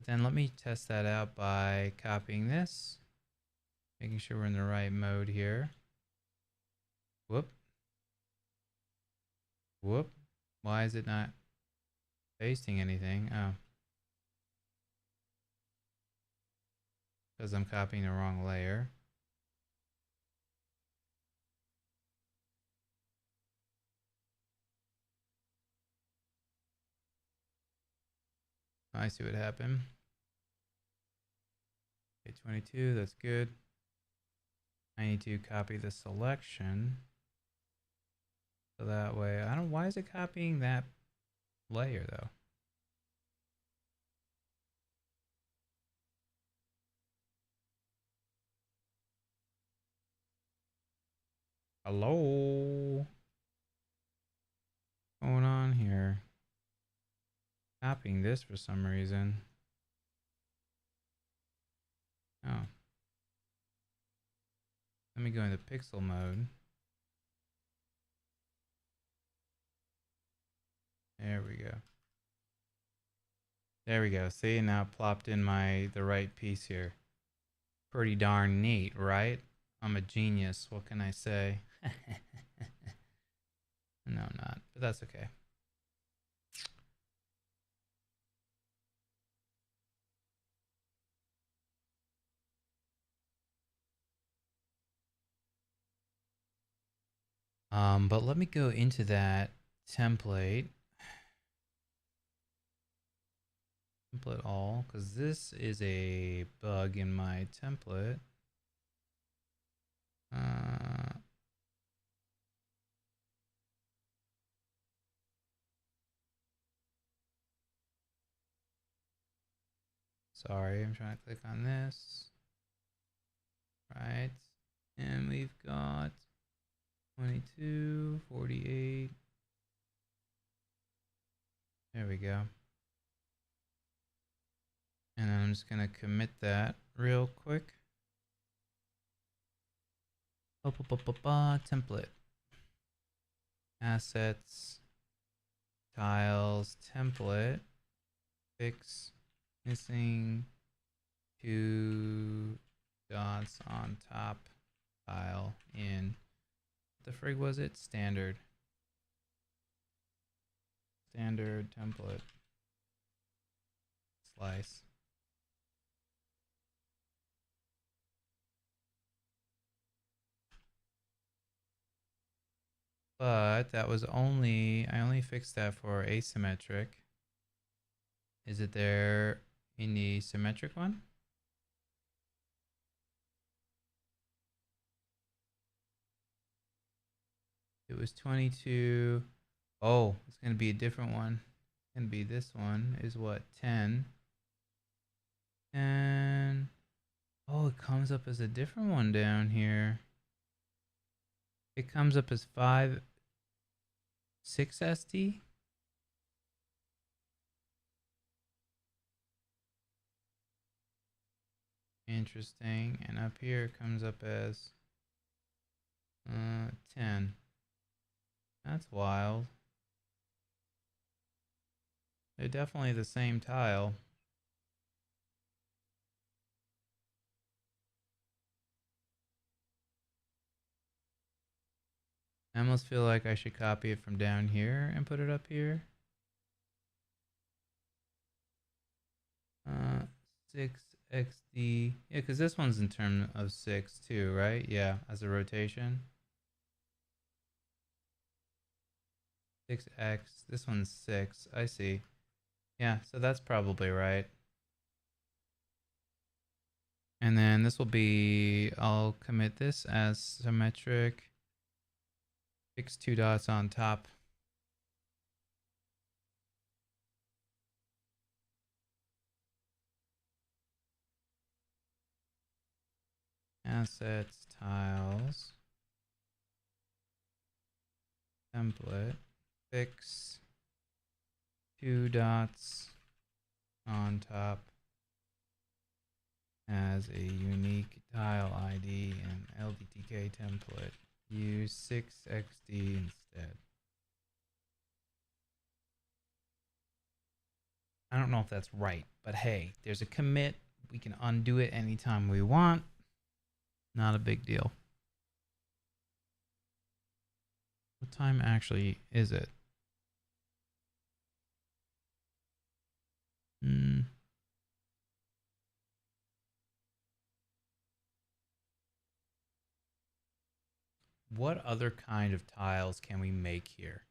Then let me test that out by copying this, making sure we're in the right mode here. Whoop. Whoop. Why is it not pasting anything? Oh. Because I'm copying the wrong layer. I see what happened. Okay, 22, that's good. I need to copy the selection. So that way, I don't, why is it copying that layer though? Hello? What's going on here? Copying this for some reason. Oh. Let me go into pixel mode. There we go. There we go. See, now it plopped in the right piece here. Pretty darn neat, right? I'm a genius. What can I say? No, I'm not, but that's okay. But let me go into that template all, because this is a bug in my template. Sorry, I'm trying to click on this. Right, and we've got 22, 48. There we go. And then I'm just gonna commit that real quick. Template. Assets. Tiles. Template. Fix. Missing 2 dots on top tile in. What the frig was it? Standard. Standard template. Slice. But that was only, I only fixed that for asymmetric. Is it there in the symmetric one? It was 22. Oh, it's going to be a different one. It's going to be this one is what? 10. And oh, it comes up as a different one down here. It comes up as 6 SD. Interesting. And up here it comes up as 10. That's wild. They're definitely the same tile. I almost feel like I should copy it from down here and put it up here. 6xd. Yeah, because this one's in terms of 6 too, right? Yeah, as a rotation. 6x. This one's 6. I see. Yeah, so that's probably right. And then this will be, I'll commit this as symmetric. Fix 2 dots on top. Assets, tiles, template, fix 2 dots on top as a unique tile ID and LDTK template. Use 6xd instead. I don't know if that's right, but hey, there's a commit. We can undo it anytime we want. Not a big deal. What time actually is it? What other kind of tiles can we make here?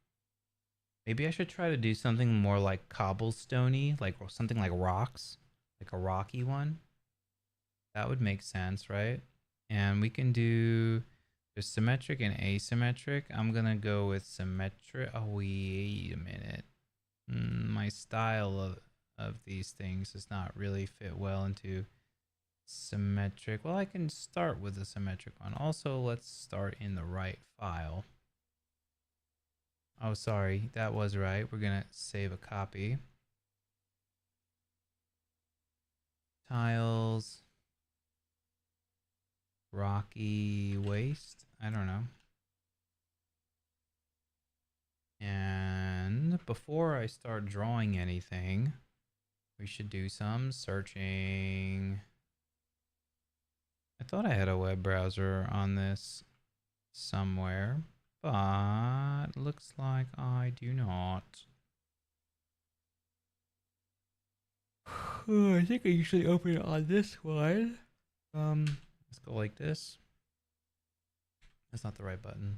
Maybe I should try to do something more like cobblestoney, like something like rocks, like a rocky one. That would make sense, right? And we can do there's symmetric and asymmetric. I'm gonna go with symmetric. Oh, wait a minute. My style of these things does not really fit well into symmetric. Well, I can start with a symmetric one. Also, let's start in the right file. Oh, sorry, that was right. We're gonna save a copy. Tiles, rocky waste. I don't know. And before I start drawing anything, we should do some searching. I thought I had a web browser on this somewhere, but looks like I do not. I think I usually open it on this one. Let's go like this. That's not the right button.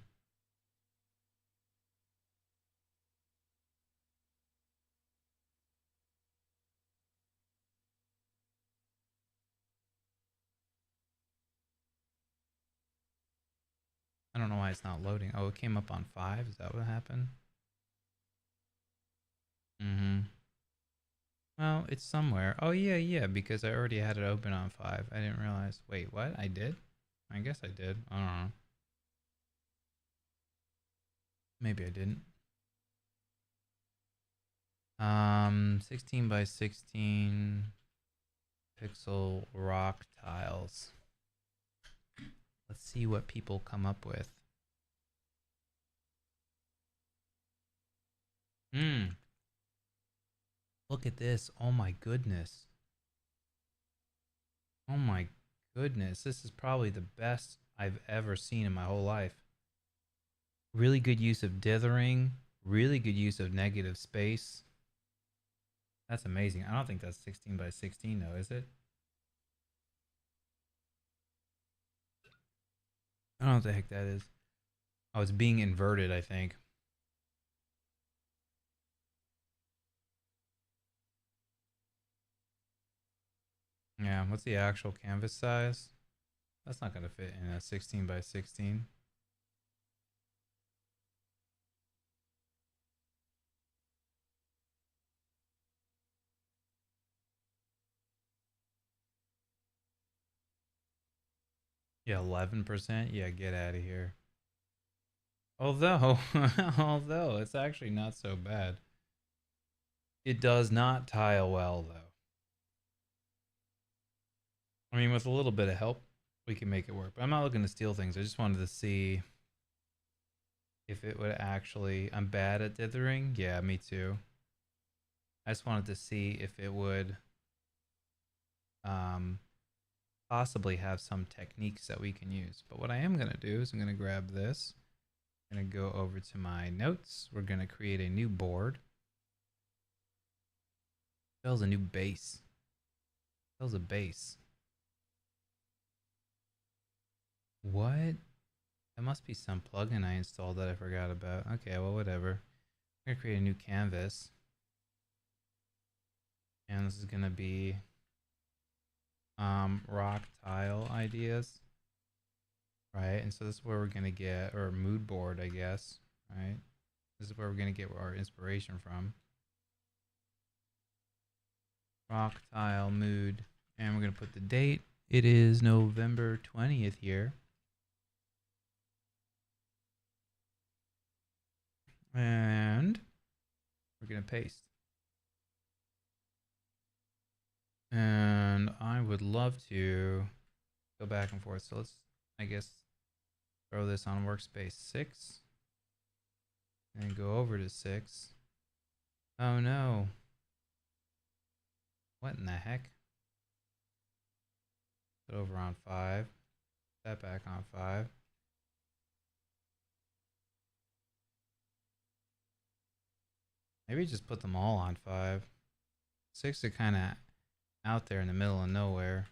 I don't know why it's not loading. Oh, it came up on 5. Is that what happened? Mm-hmm. Well, it's somewhere. Oh, yeah, yeah, because I already had it open on 5. I didn't realize. Wait, what? I did? I guess I did. I don't know. Maybe I didn't. 16 by 16 pixel rock tiles. Let's see what people come up with. Look at this. Oh my goodness. Oh my goodness. This is probably the best I've ever seen in my whole life. Really good use of dithering. Really good use of negative space. That's amazing. I don't think that's 16 by 16 though, is it? I don't know what the heck that is. Oh, it's being inverted, I think. Yeah, what's the actual canvas size? That's not going to fit in a 16 by 16. Yeah, 11%. Yeah, get out of here. Although, although it's actually not so bad. It does not tile well though. I mean, with a little bit of help, we can make it work. But I'm not looking to steal things. I just wanted to see if it would actually. I'm bad at dithering. Yeah, me too. I just wanted to see if it would um, possibly have some techniques that we can use. But what I am going to do is I'm going to grab this I'm gonna go over to my notes. We're gonna create a new board. That was a new base. That was a base. What? That must be some plugin I installed that I forgot about. Okay, well, whatever. I'm gonna create a new canvas. And this is gonna be rock tile ideas. Right, and so this is where we're gonna get, or mood board, I guess. Right? This is where we're gonna get our inspiration from. Rock tile mood. And we're gonna put the date. It is November 20th here. And we're gonna paste. And I would love to go back and forth. So let's, I guess, throw this on workspace 6. And go over to 6. Oh no. What in the heck? Put over on 5. That back on 5. Maybe just put them all on 5. 6 are kind of out there in the middle of nowhere.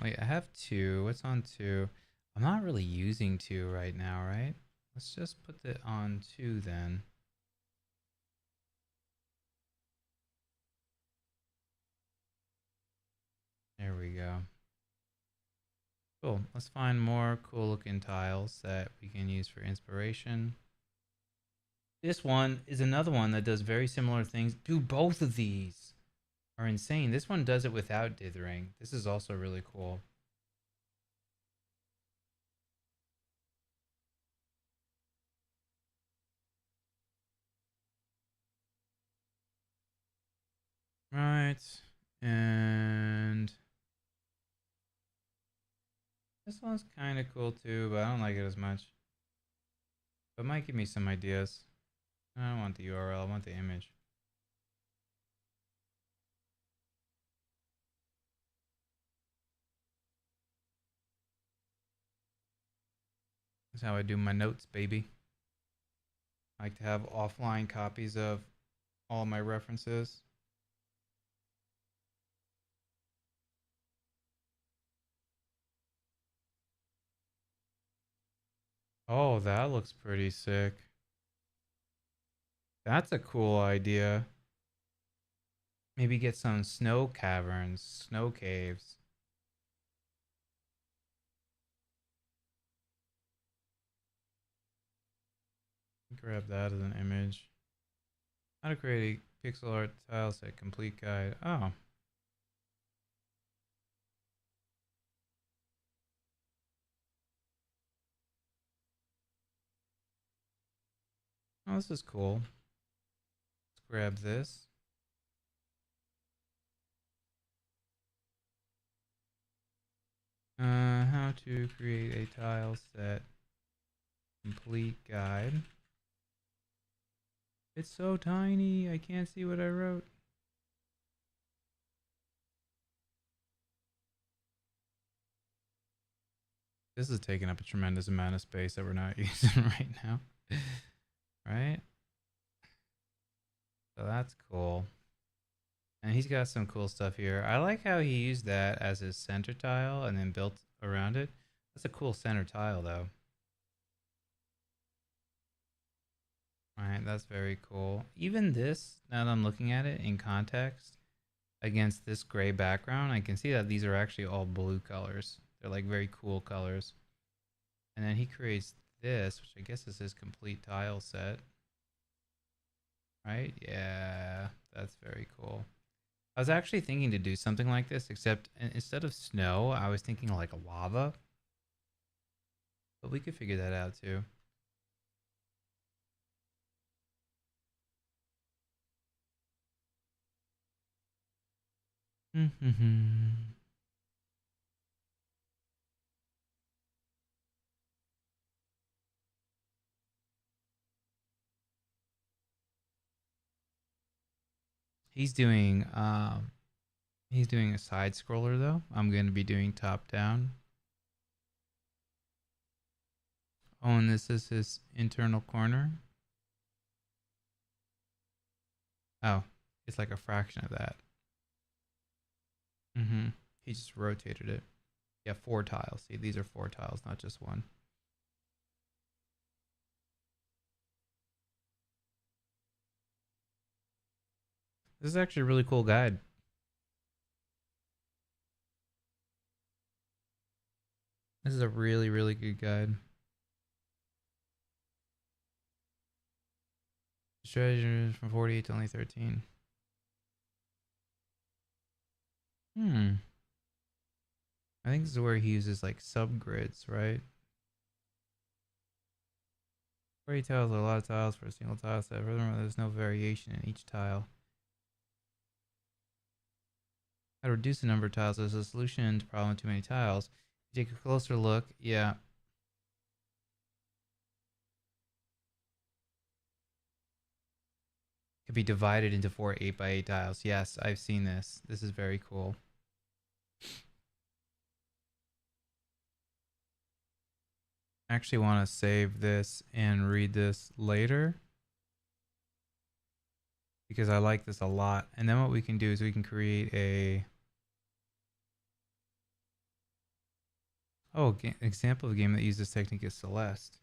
Wait, I have 2. What's on 2? I'm not really using 2 right now, right? Let's just put it on 2 then. There we go. Cool. Let's find more cool looking tiles that we can use for inspiration. This one is another one that does very similar things. Dude, both of these are insane. This one does it without dithering. This is also really cool. Right. And this one's kind of cool too, but I don't like it as much. But it might give me some ideas. I don't want the URL, I want the image. That's how I do my notes, baby. I like to have offline copies of all my references. Oh, that looks pretty sick. That's a cool idea. Maybe get some snow caverns, snow caves. Grab that as an image. How to create a pixel art tile set complete guide. Oh. Oh, this is cool. Let's grab this. How to create a tile set complete guide. It's so tiny, I can't see what I wrote. This is taking up a tremendous amount of space that we're not using right now. Right? So that's cool. And he's got some cool stuff here. I like how he used that as his center tile and then built around it. That's a cool center tile though. Alright, that's very cool. Even this, now that I'm looking at it in context against this gray background, I can see that these are actually all blue colors. They're like very cool colors. And then he creates this, which I guess is his complete tile set. Right? Yeah, that's very cool. I was actually thinking to do something like this, except instead of snow, I was thinking like a lava. But we could figure that out too. He's doing he's doing a side scroller though. I'm going to be doing top down. Oh, and this is his internal corner. Oh, it's like a fraction of that. Mm-hmm. He just rotated it. Yeah, 4 tiles. See, these are 4 tiles, not just one. This is actually a really cool guide. This is a really, really good guide. Strategy from 48 to only 13. I think this is where he uses like subgrids, right? 40 tiles are a lot of tiles for a single tile set. Furthermore, there's no variation in each tile. How to reduce the number of tiles is a solution to the problem of too many tiles. Take a closer look. Yeah. Could be divided into 4 8x8 tiles. Yes, I've seen this. This is very cool. I actually want to save this and read this later because I like this a lot. And then what we can do is we can create a example of a game that uses this technique is Celeste.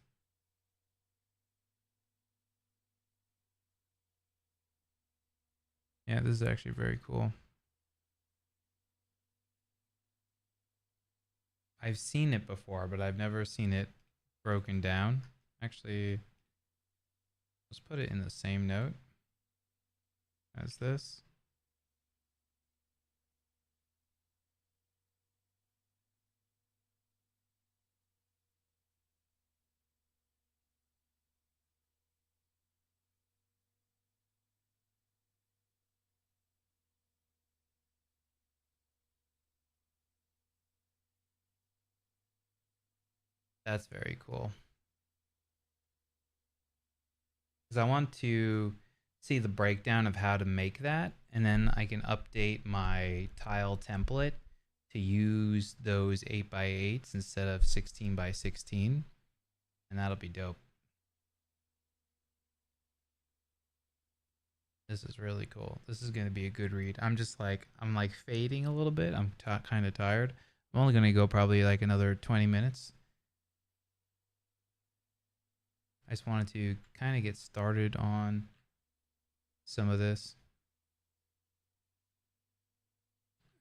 Yeah, this is actually very cool. I've seen it before, but I've never seen it broken down. Actually, let's put it in the same note as this. That's very cool. Because I want to see the breakdown of how to make that, and then I can update my tile template to use those 8x8s instead of 16x16, and that'll be dope. This is really cool. This is going to be a good read. I'm like fading a little bit. I'm kind of tired. I'm only going to go probably like another 20 minutes. I just wanted to kind of get started on some of this.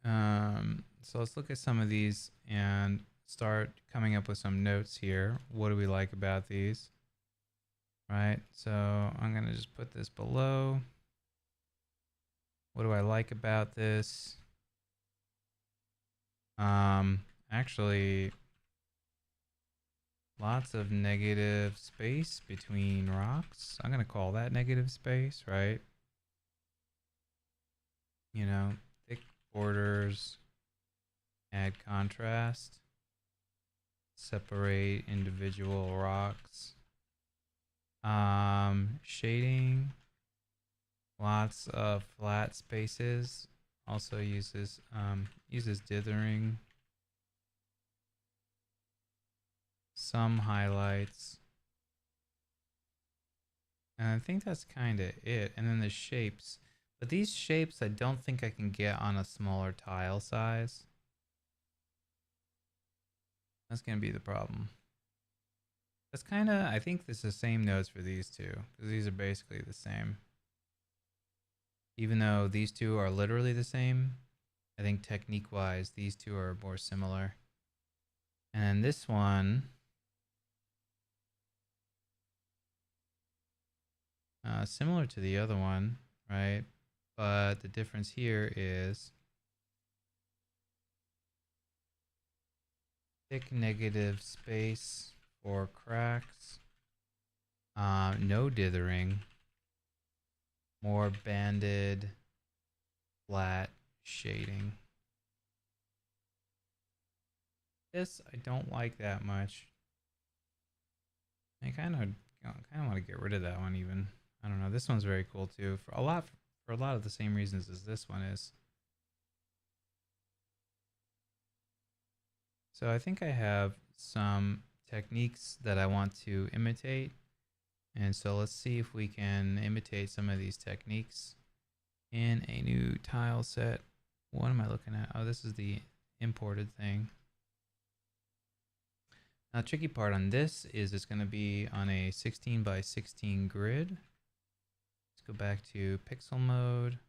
So let's look at some of these and start coming up with some notes here. What do we like about these? Right, so I'm going to just put this below. What do I like about this? Actually, lots of negative space between rocks. I'm going to call that negative space, right? You know, thick borders, add contrast, separate individual rocks. Shading, lots of flat spaces. Also uses dithering. Some highlights. And I think that's kind of it. And then the shapes. But these shapes I don't think I can get on a smaller tile size. That's going to be the problem. That's kind of, I think this is the same notes for these two, because these are basically the same. Even though these two are literally the same, I think technique-wise, these two are more similar. And this one, similar to the other one, right? But the difference here is thick negative space for cracks, no dithering, more banded, flat shading. This I don't like that much. I kind of want to get rid of that one even. I don't know. This one's very cool too for a lot of the same reasons as this one is. So I think I have some techniques that I want to imitate. And so let's see if we can imitate some of these techniques in a new tile set. What am I looking at? Oh, this is the imported thing. Now, the tricky part on this is it's going to be on a 16 by 16 grid. Let's go back to pixel mode,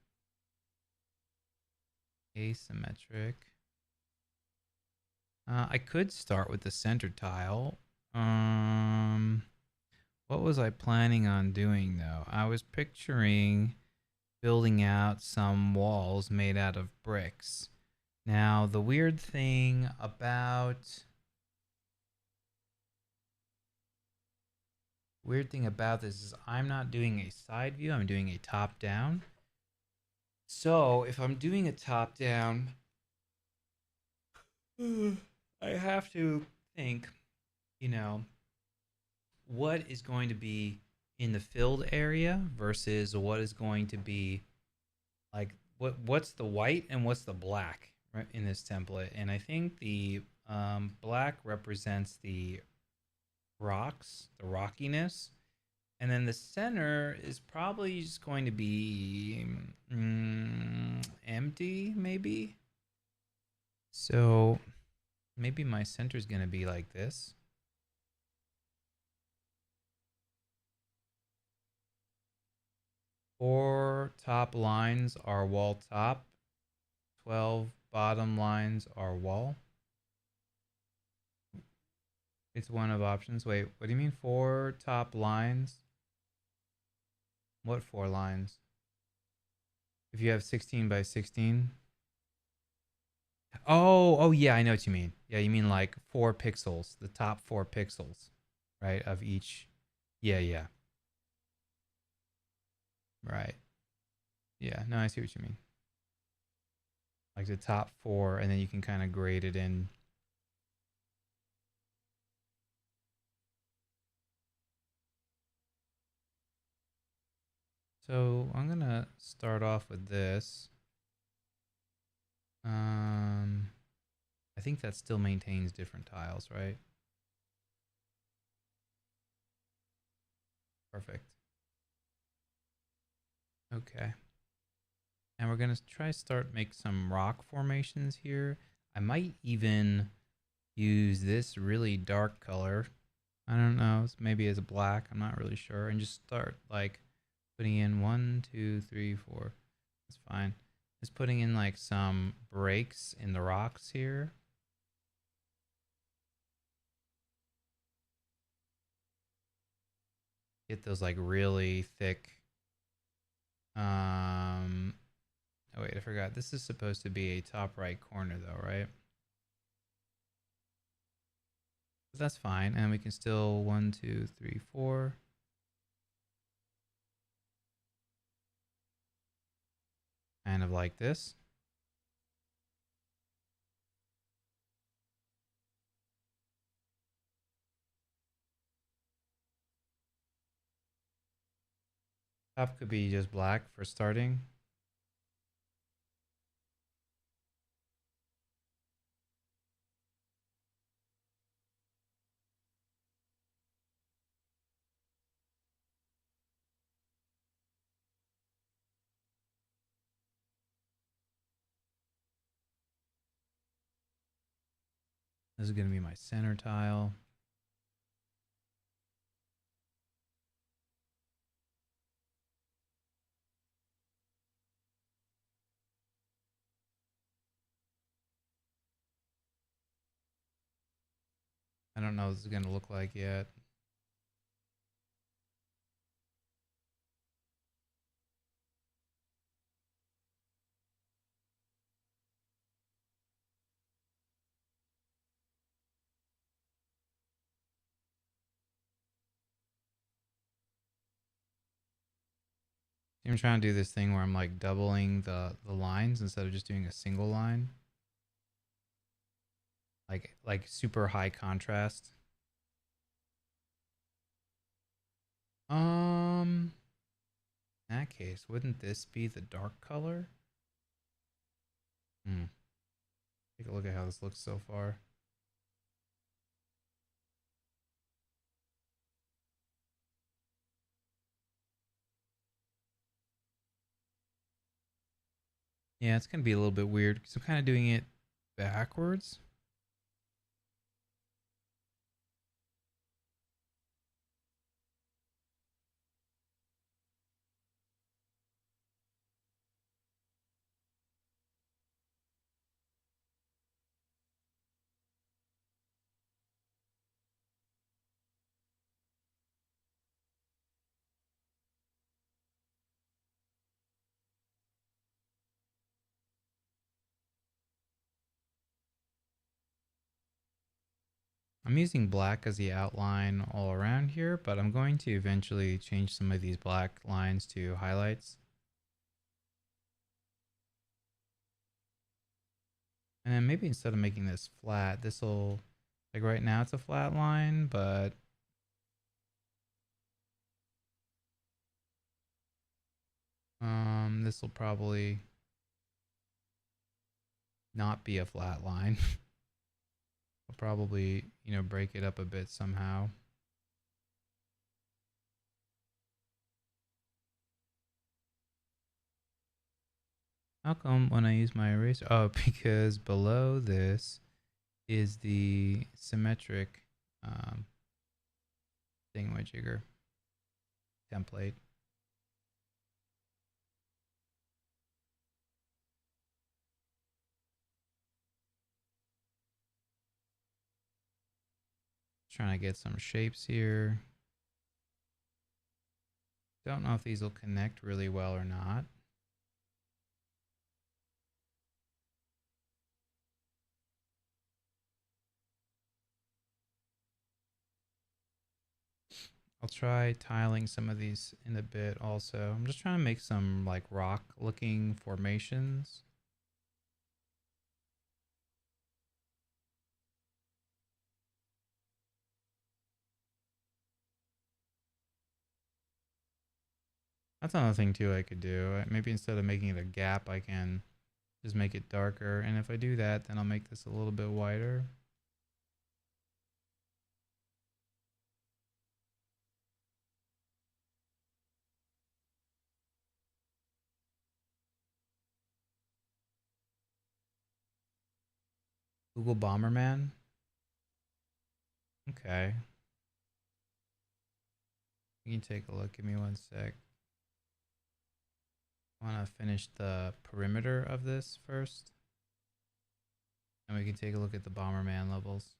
asymmetric. I could start with the center tile. What was I planning on doing though? I was picturing building out some walls made out of bricks. Now, the weird thing about this is I'm not doing a side view, I'm doing a top down. So if I'm doing a top down, I have to think, you know, what is going to be in the filled area versus what is going to be like what's the white and what's the black, right, in this template. And I think the black represents the rocks, the rockiness, and then the center is probably just going to be empty, maybe. So maybe my center is going to be like this. Four top lines are wall top, 12 bottom lines are wall. It's one of options. Wait, what do you mean four top lines? What four lines? If you have 16 by 16. Oh yeah, I know what you mean. Yeah, you mean like 4 pixels, the top 4 pixels, right, of each. Yeah. Right. Yeah, no, I see what you mean. Like the top 4, and then you can kind of grade it in. So I'm gonna start off with this. I think that still maintains different tiles, right? Perfect. Okay. And we're gonna make some rock formations here. I might even use this really dark color. I don't know, maybe as a black, I'm not really sure. And just start like putting in 1, 2, 3, 4. That's fine. Just putting in like some breaks in the rocks here. Get those like really thick. Oh wait, I forgot. This is supposed to be a top right corner though, right? But that's fine. And we can still 1, 2, 3, 4. Kind of like this. Top could be just black for starting. This is going to be my center tile. I don't know what this is going to look like yet. I'm trying to do this thing where I'm like doubling the lines instead of just doing a single line. Like super high contrast. In that case, wouldn't this be the dark color? Take a look at how this looks so far. Yeah, it's gonna be a little bit weird because I'm kind of doing it backwards. I'm using black as the outline all around here, but I'm going to eventually change some of these black lines to highlights. And then maybe instead of making this flat, this will, like right now it's a flat line, but this will probably not be a flat line. I'll probably, break it up a bit somehow. How come when I use my eraser? Oh, because below this is the symmetric thingamajigger template. Trying to get some shapes here. Don't know if these will connect really well or not. I'll try tiling some of these in a bit also. I'm just trying to make some like rock looking formations. That's another thing too I could do. Maybe instead of making it a gap, I can just make it darker. And if I do that, then I'll make this a little bit wider. Google Bomberman. Okay. You can take a look. Give me one sec. I want to finish the perimeter of this first. And we can take a look at the Bomberman levels.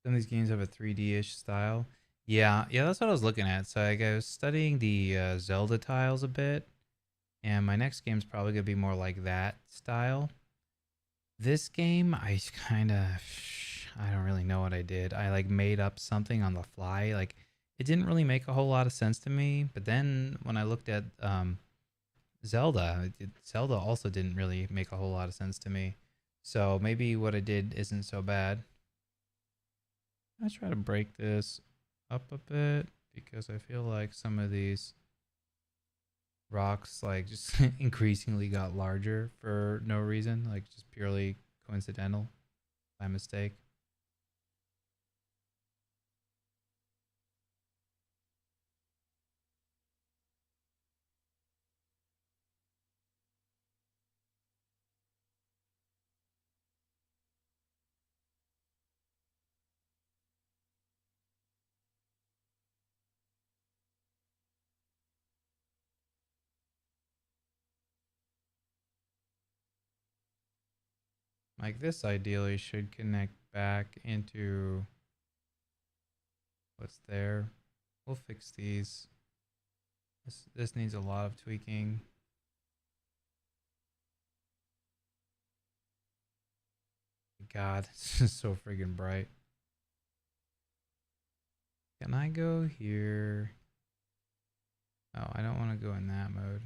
Some of these games have a 3D-ish style. Yeah, that's what I was looking at. So like, I was studying the Zelda tiles a bit, and my next game's probably gonna be more like that style. This game, I don't really know what I did. I like made up something on the fly. Like, it didn't really make a whole lot of sense to me. But then when I looked at Zelda also didn't really make a whole lot of sense to me. So maybe what I did isn't so bad. I try to break this up a bit because I feel like some of these rocks like just increasingly got larger for no reason, like just purely coincidental by mistake. Like this ideally should connect back into what's there. We'll fix these. This needs a lot of tweaking. God, this is so freaking bright. Can I go here? Oh, I don't want to go in that mode.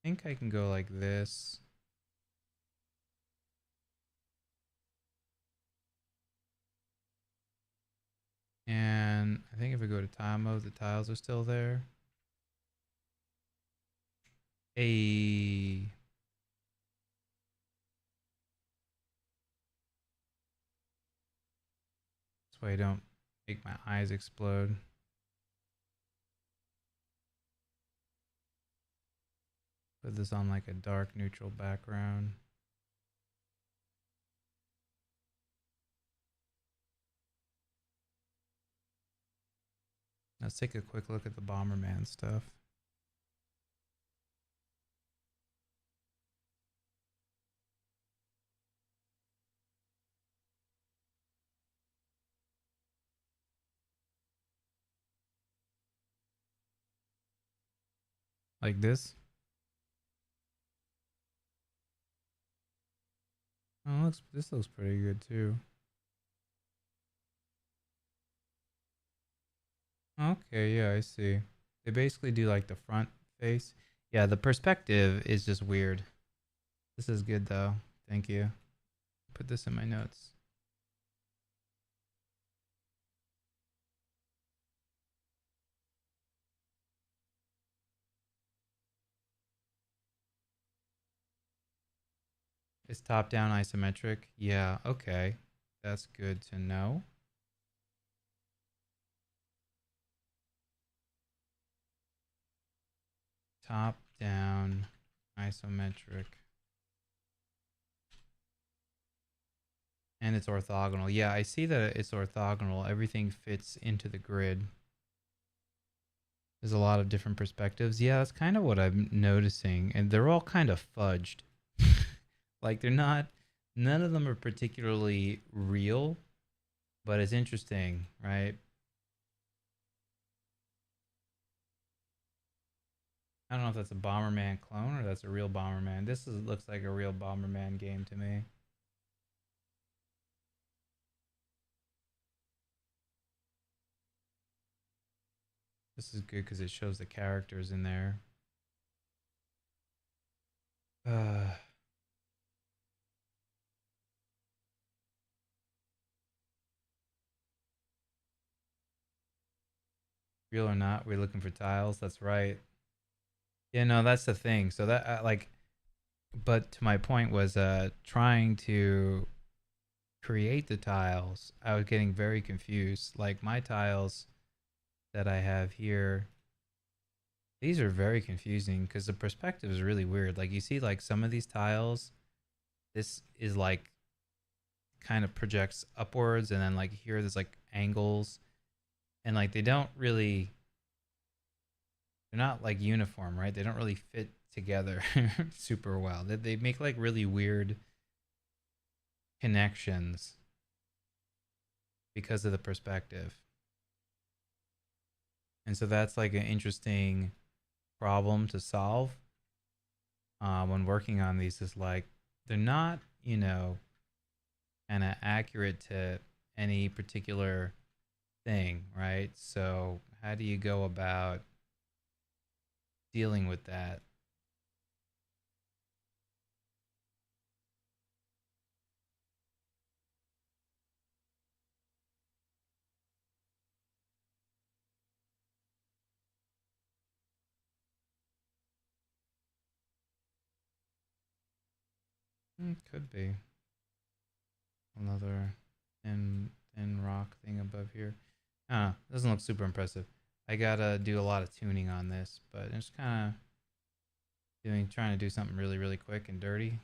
I think I can go like this. And I think if we go to tile mode, the tiles are still there. Hey. This way I don't make my eyes explode. Put this on like a dark neutral background. Let's take a quick look at the Bomberman stuff. Like this. Oh, this looks pretty good too. Okay, yeah, I see. They basically do like the front face. Yeah, the perspective is just weird. This is good though. Thank you. Put this in my notes. Is top down isometric? Yeah, okay. That's good to know. Top down isometric. And it's orthogonal. Yeah, I see that it's orthogonal. Everything fits into the grid. There's a lot of different perspectives. Yeah, that's kind of what I'm noticing. And they're all kind of fudged. Like they're not, none of them are particularly real, but it's interesting, right? I don't know if that's a Bomberman clone or that's a real Bomberman. Looks like a real Bomberman game to me. This is good because it shows the characters in there. Uh, Real or not, we're looking for tiles. That's right. Yeah, no, that's the thing. So that like, but to my point was trying to create the tiles. I was getting very confused. Like my tiles that I have here, these are very confusing because the perspective is really weird. Like you see, like some of these tiles, this is like kind of projects upwards, and then like here there's like angles, and like they don't really, they're not like uniform, right? They don't really fit together super well. They make like really weird connections because of the perspective. And so that's like an interesting problem to solve when working on these is like they're not, kind of accurate to any particular thing, right? So how do you go about dealing with that? Could be another thin rock thing above here. Doesn't look super impressive. I gotta do a lot of tuning on this, but I'm just kind of trying to do something really, really quick and dirty.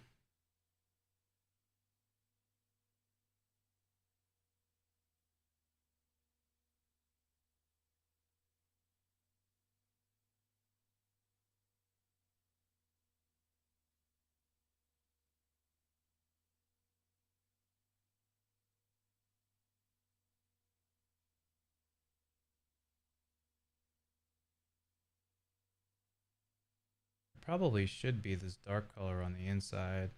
Probably should be this dark color on the inside.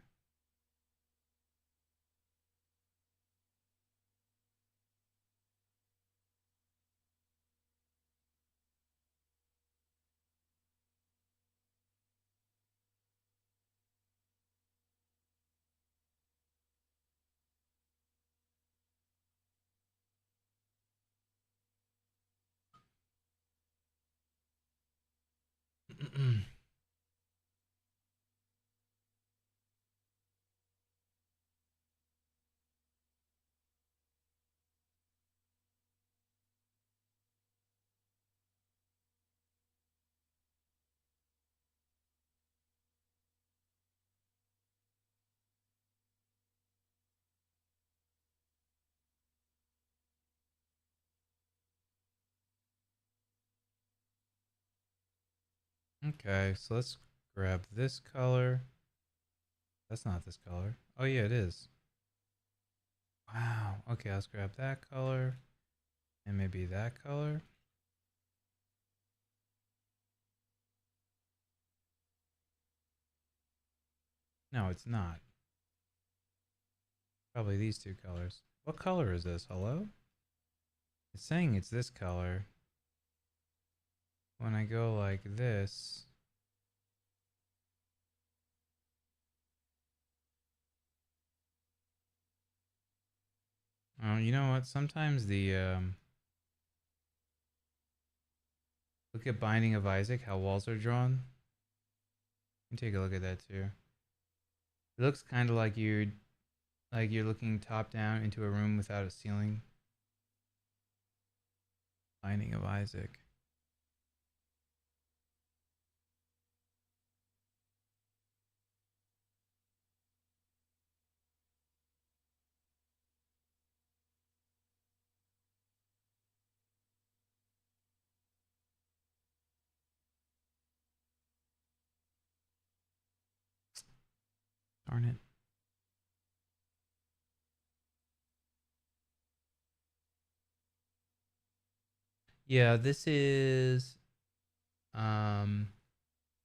Okay, so let's grab this color. That's not this color. Oh yeah, it is. Wow. Okay, let's grab that color and maybe that color. No, it's not. Probably these two colors. What color is this? Hello? It's saying it's this color. When I go like this, you know what? Sometimes the look at Binding of Isaac, how walls are drawn. You can take a look at that too. It looks kind of like you're looking top down into a room without a ceiling. Binding of Isaac. Darn it. Yeah, um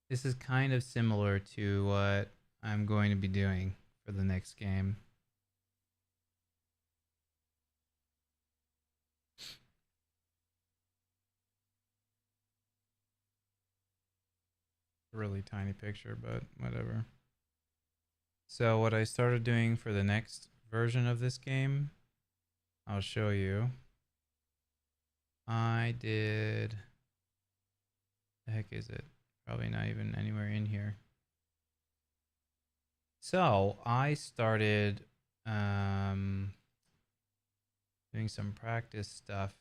this is kind of similar to what I'm going to be doing for the next game. Really tiny picture, but whatever. So what I started doing for the next version of this game, I'll show you. I did, the heck is it? Probably not even anywhere in here. So I started doing some practice stuff,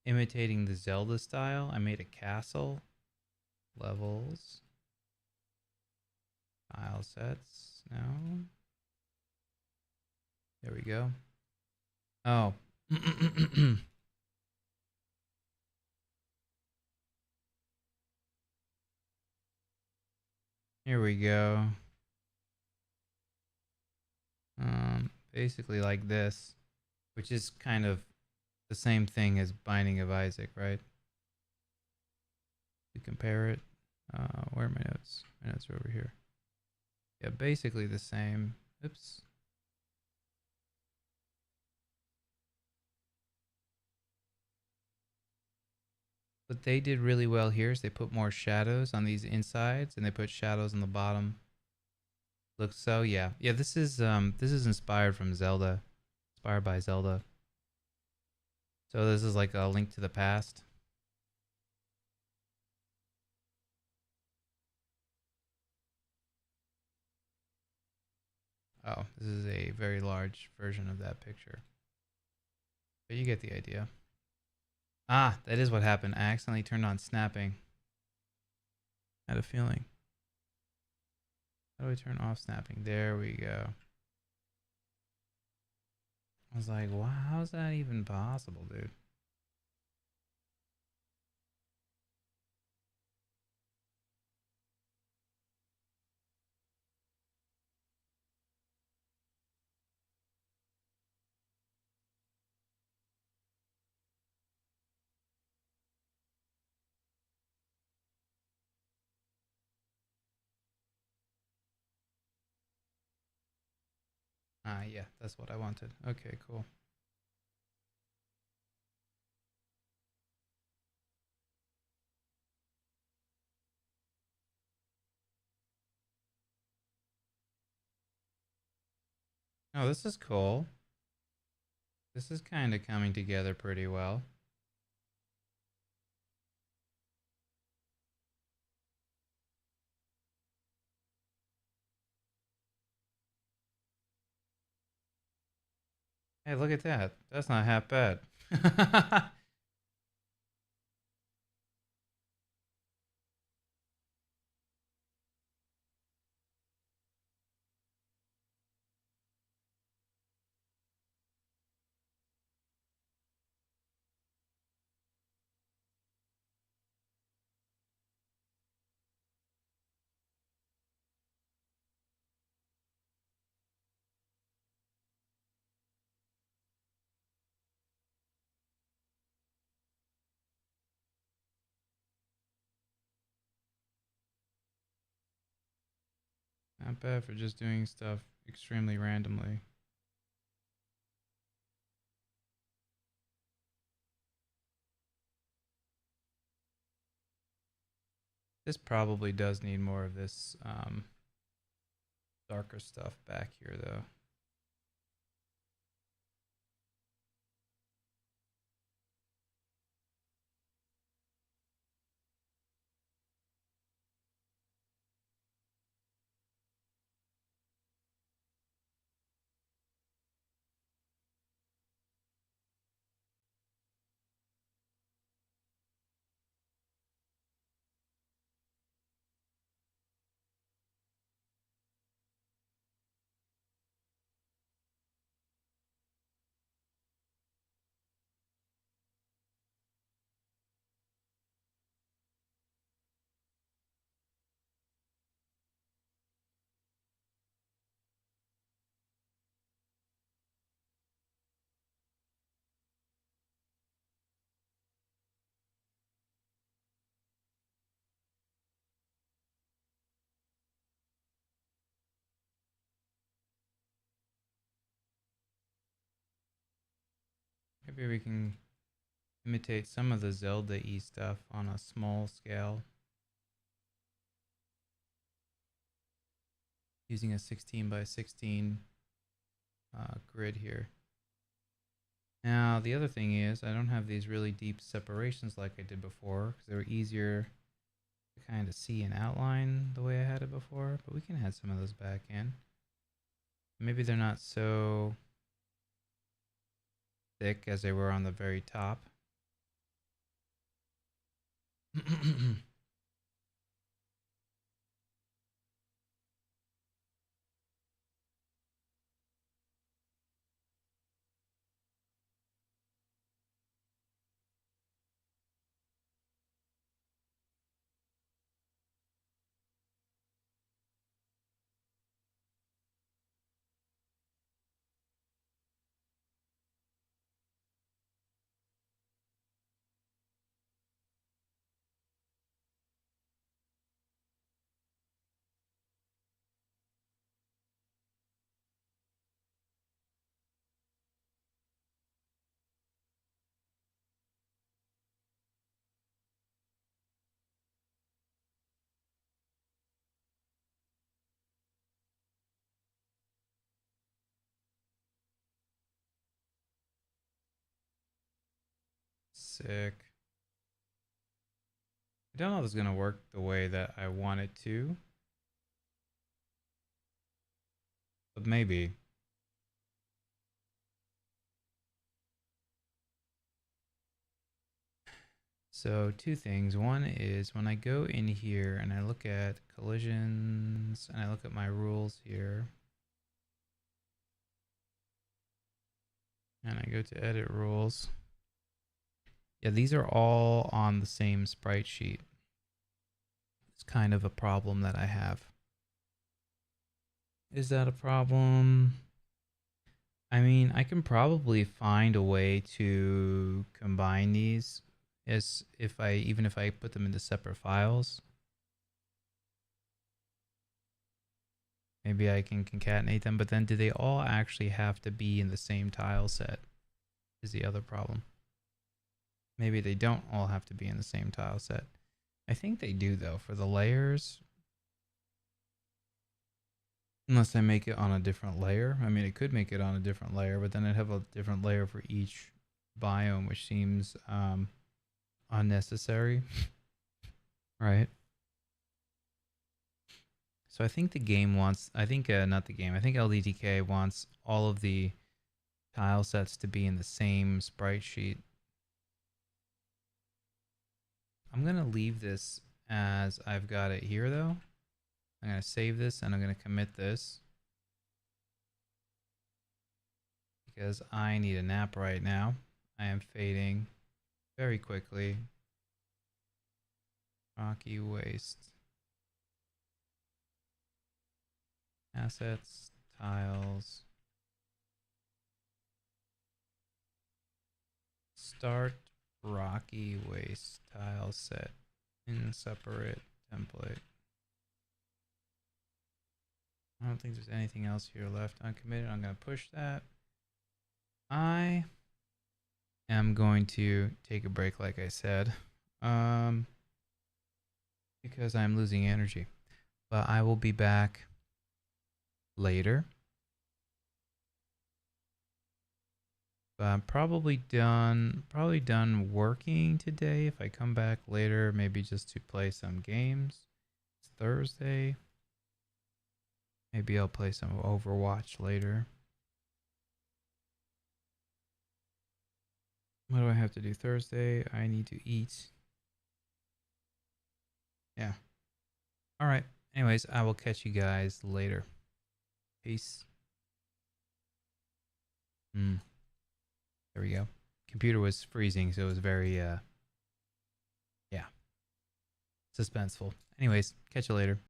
imitating the Zelda style. I made a castle, levels, tile sets. No, there we go. Oh. Here we go. Basically like this, which is kind of the same thing as Binding of Isaac, right? To compare it, where are my notes? My notes are over here. Yeah, basically the same. Oops. What they did really well here is they put more shadows on these insides and they put shadows on the bottom. Looks so yeah. Yeah, this is inspired from Zelda. Inspired by Zelda. So this is like a Link to the Past. Oh, this is a very large version of that picture. But you get the idea. Ah, that is what happened. I accidentally turned on snapping. I had a feeling. How do I turn off snapping? There we go. I was like, wow, how's that even possible, dude? Ah, yeah, that's what I wanted. Okay, cool. Oh, this is cool. This is kind of coming together pretty well. Hey, look at that. That's not half bad. Not bad for just doing stuff extremely randomly. This probably does need more of this darker stuff back here, though. Maybe we can imitate some of the Zelda-y stuff on a small scale. Using a 16 by 16 grid here. Now, the other thing is I don't have these really deep separations like I did before because they were easier to kind of see and outline the way I had it before, but we can add some of those back in. Maybe they're not so thick as they were on the very top. Sick. I don't know if it's going to work the way that I want it to, but maybe. So two things. One is when I go in here and I look at collisions and I look at my rules here and I go to edit rules. Yeah, these are all on the same sprite sheet. It's kind of a problem that I have. Is that a problem? I mean, I can probably find a way to combine these as even if I put them into separate files. Maybe I can concatenate them, but then do they all actually have to be in the same tile set? Is the other problem. Maybe they don't all have to be in the same tile set. I think they do though for the layers. Unless I make it on a different layer. I mean, it could make it on a different layer, but then I'd have a different layer for each biome, which seems unnecessary. Right? So I think the game wants, I think not the game, I think LDTK wants all of the tile sets to be in the same sprite sheet. I'm going to leave this as I've got it here though. I'm going to save this and I'm going to commit this because I need a nap right now. I am fading very quickly. Rocky waste. Assets, tiles. Start rocky waste tile set in separate template. don't think there's anything else here left uncommitted. I'm going to push that. I am going to take a break, like I said, because I'm losing energy. But I will be back later. But I'm probably done working today. If I come back later, maybe just to play some games. It's Thursday. Maybe I'll play some Overwatch later. What do I have to do Thursday? I need to eat. Yeah. All right. Anyways, I will catch you guys later. Peace. There we go. Computer was freezing, so it was very, yeah, suspenseful. Anyways, catch you later.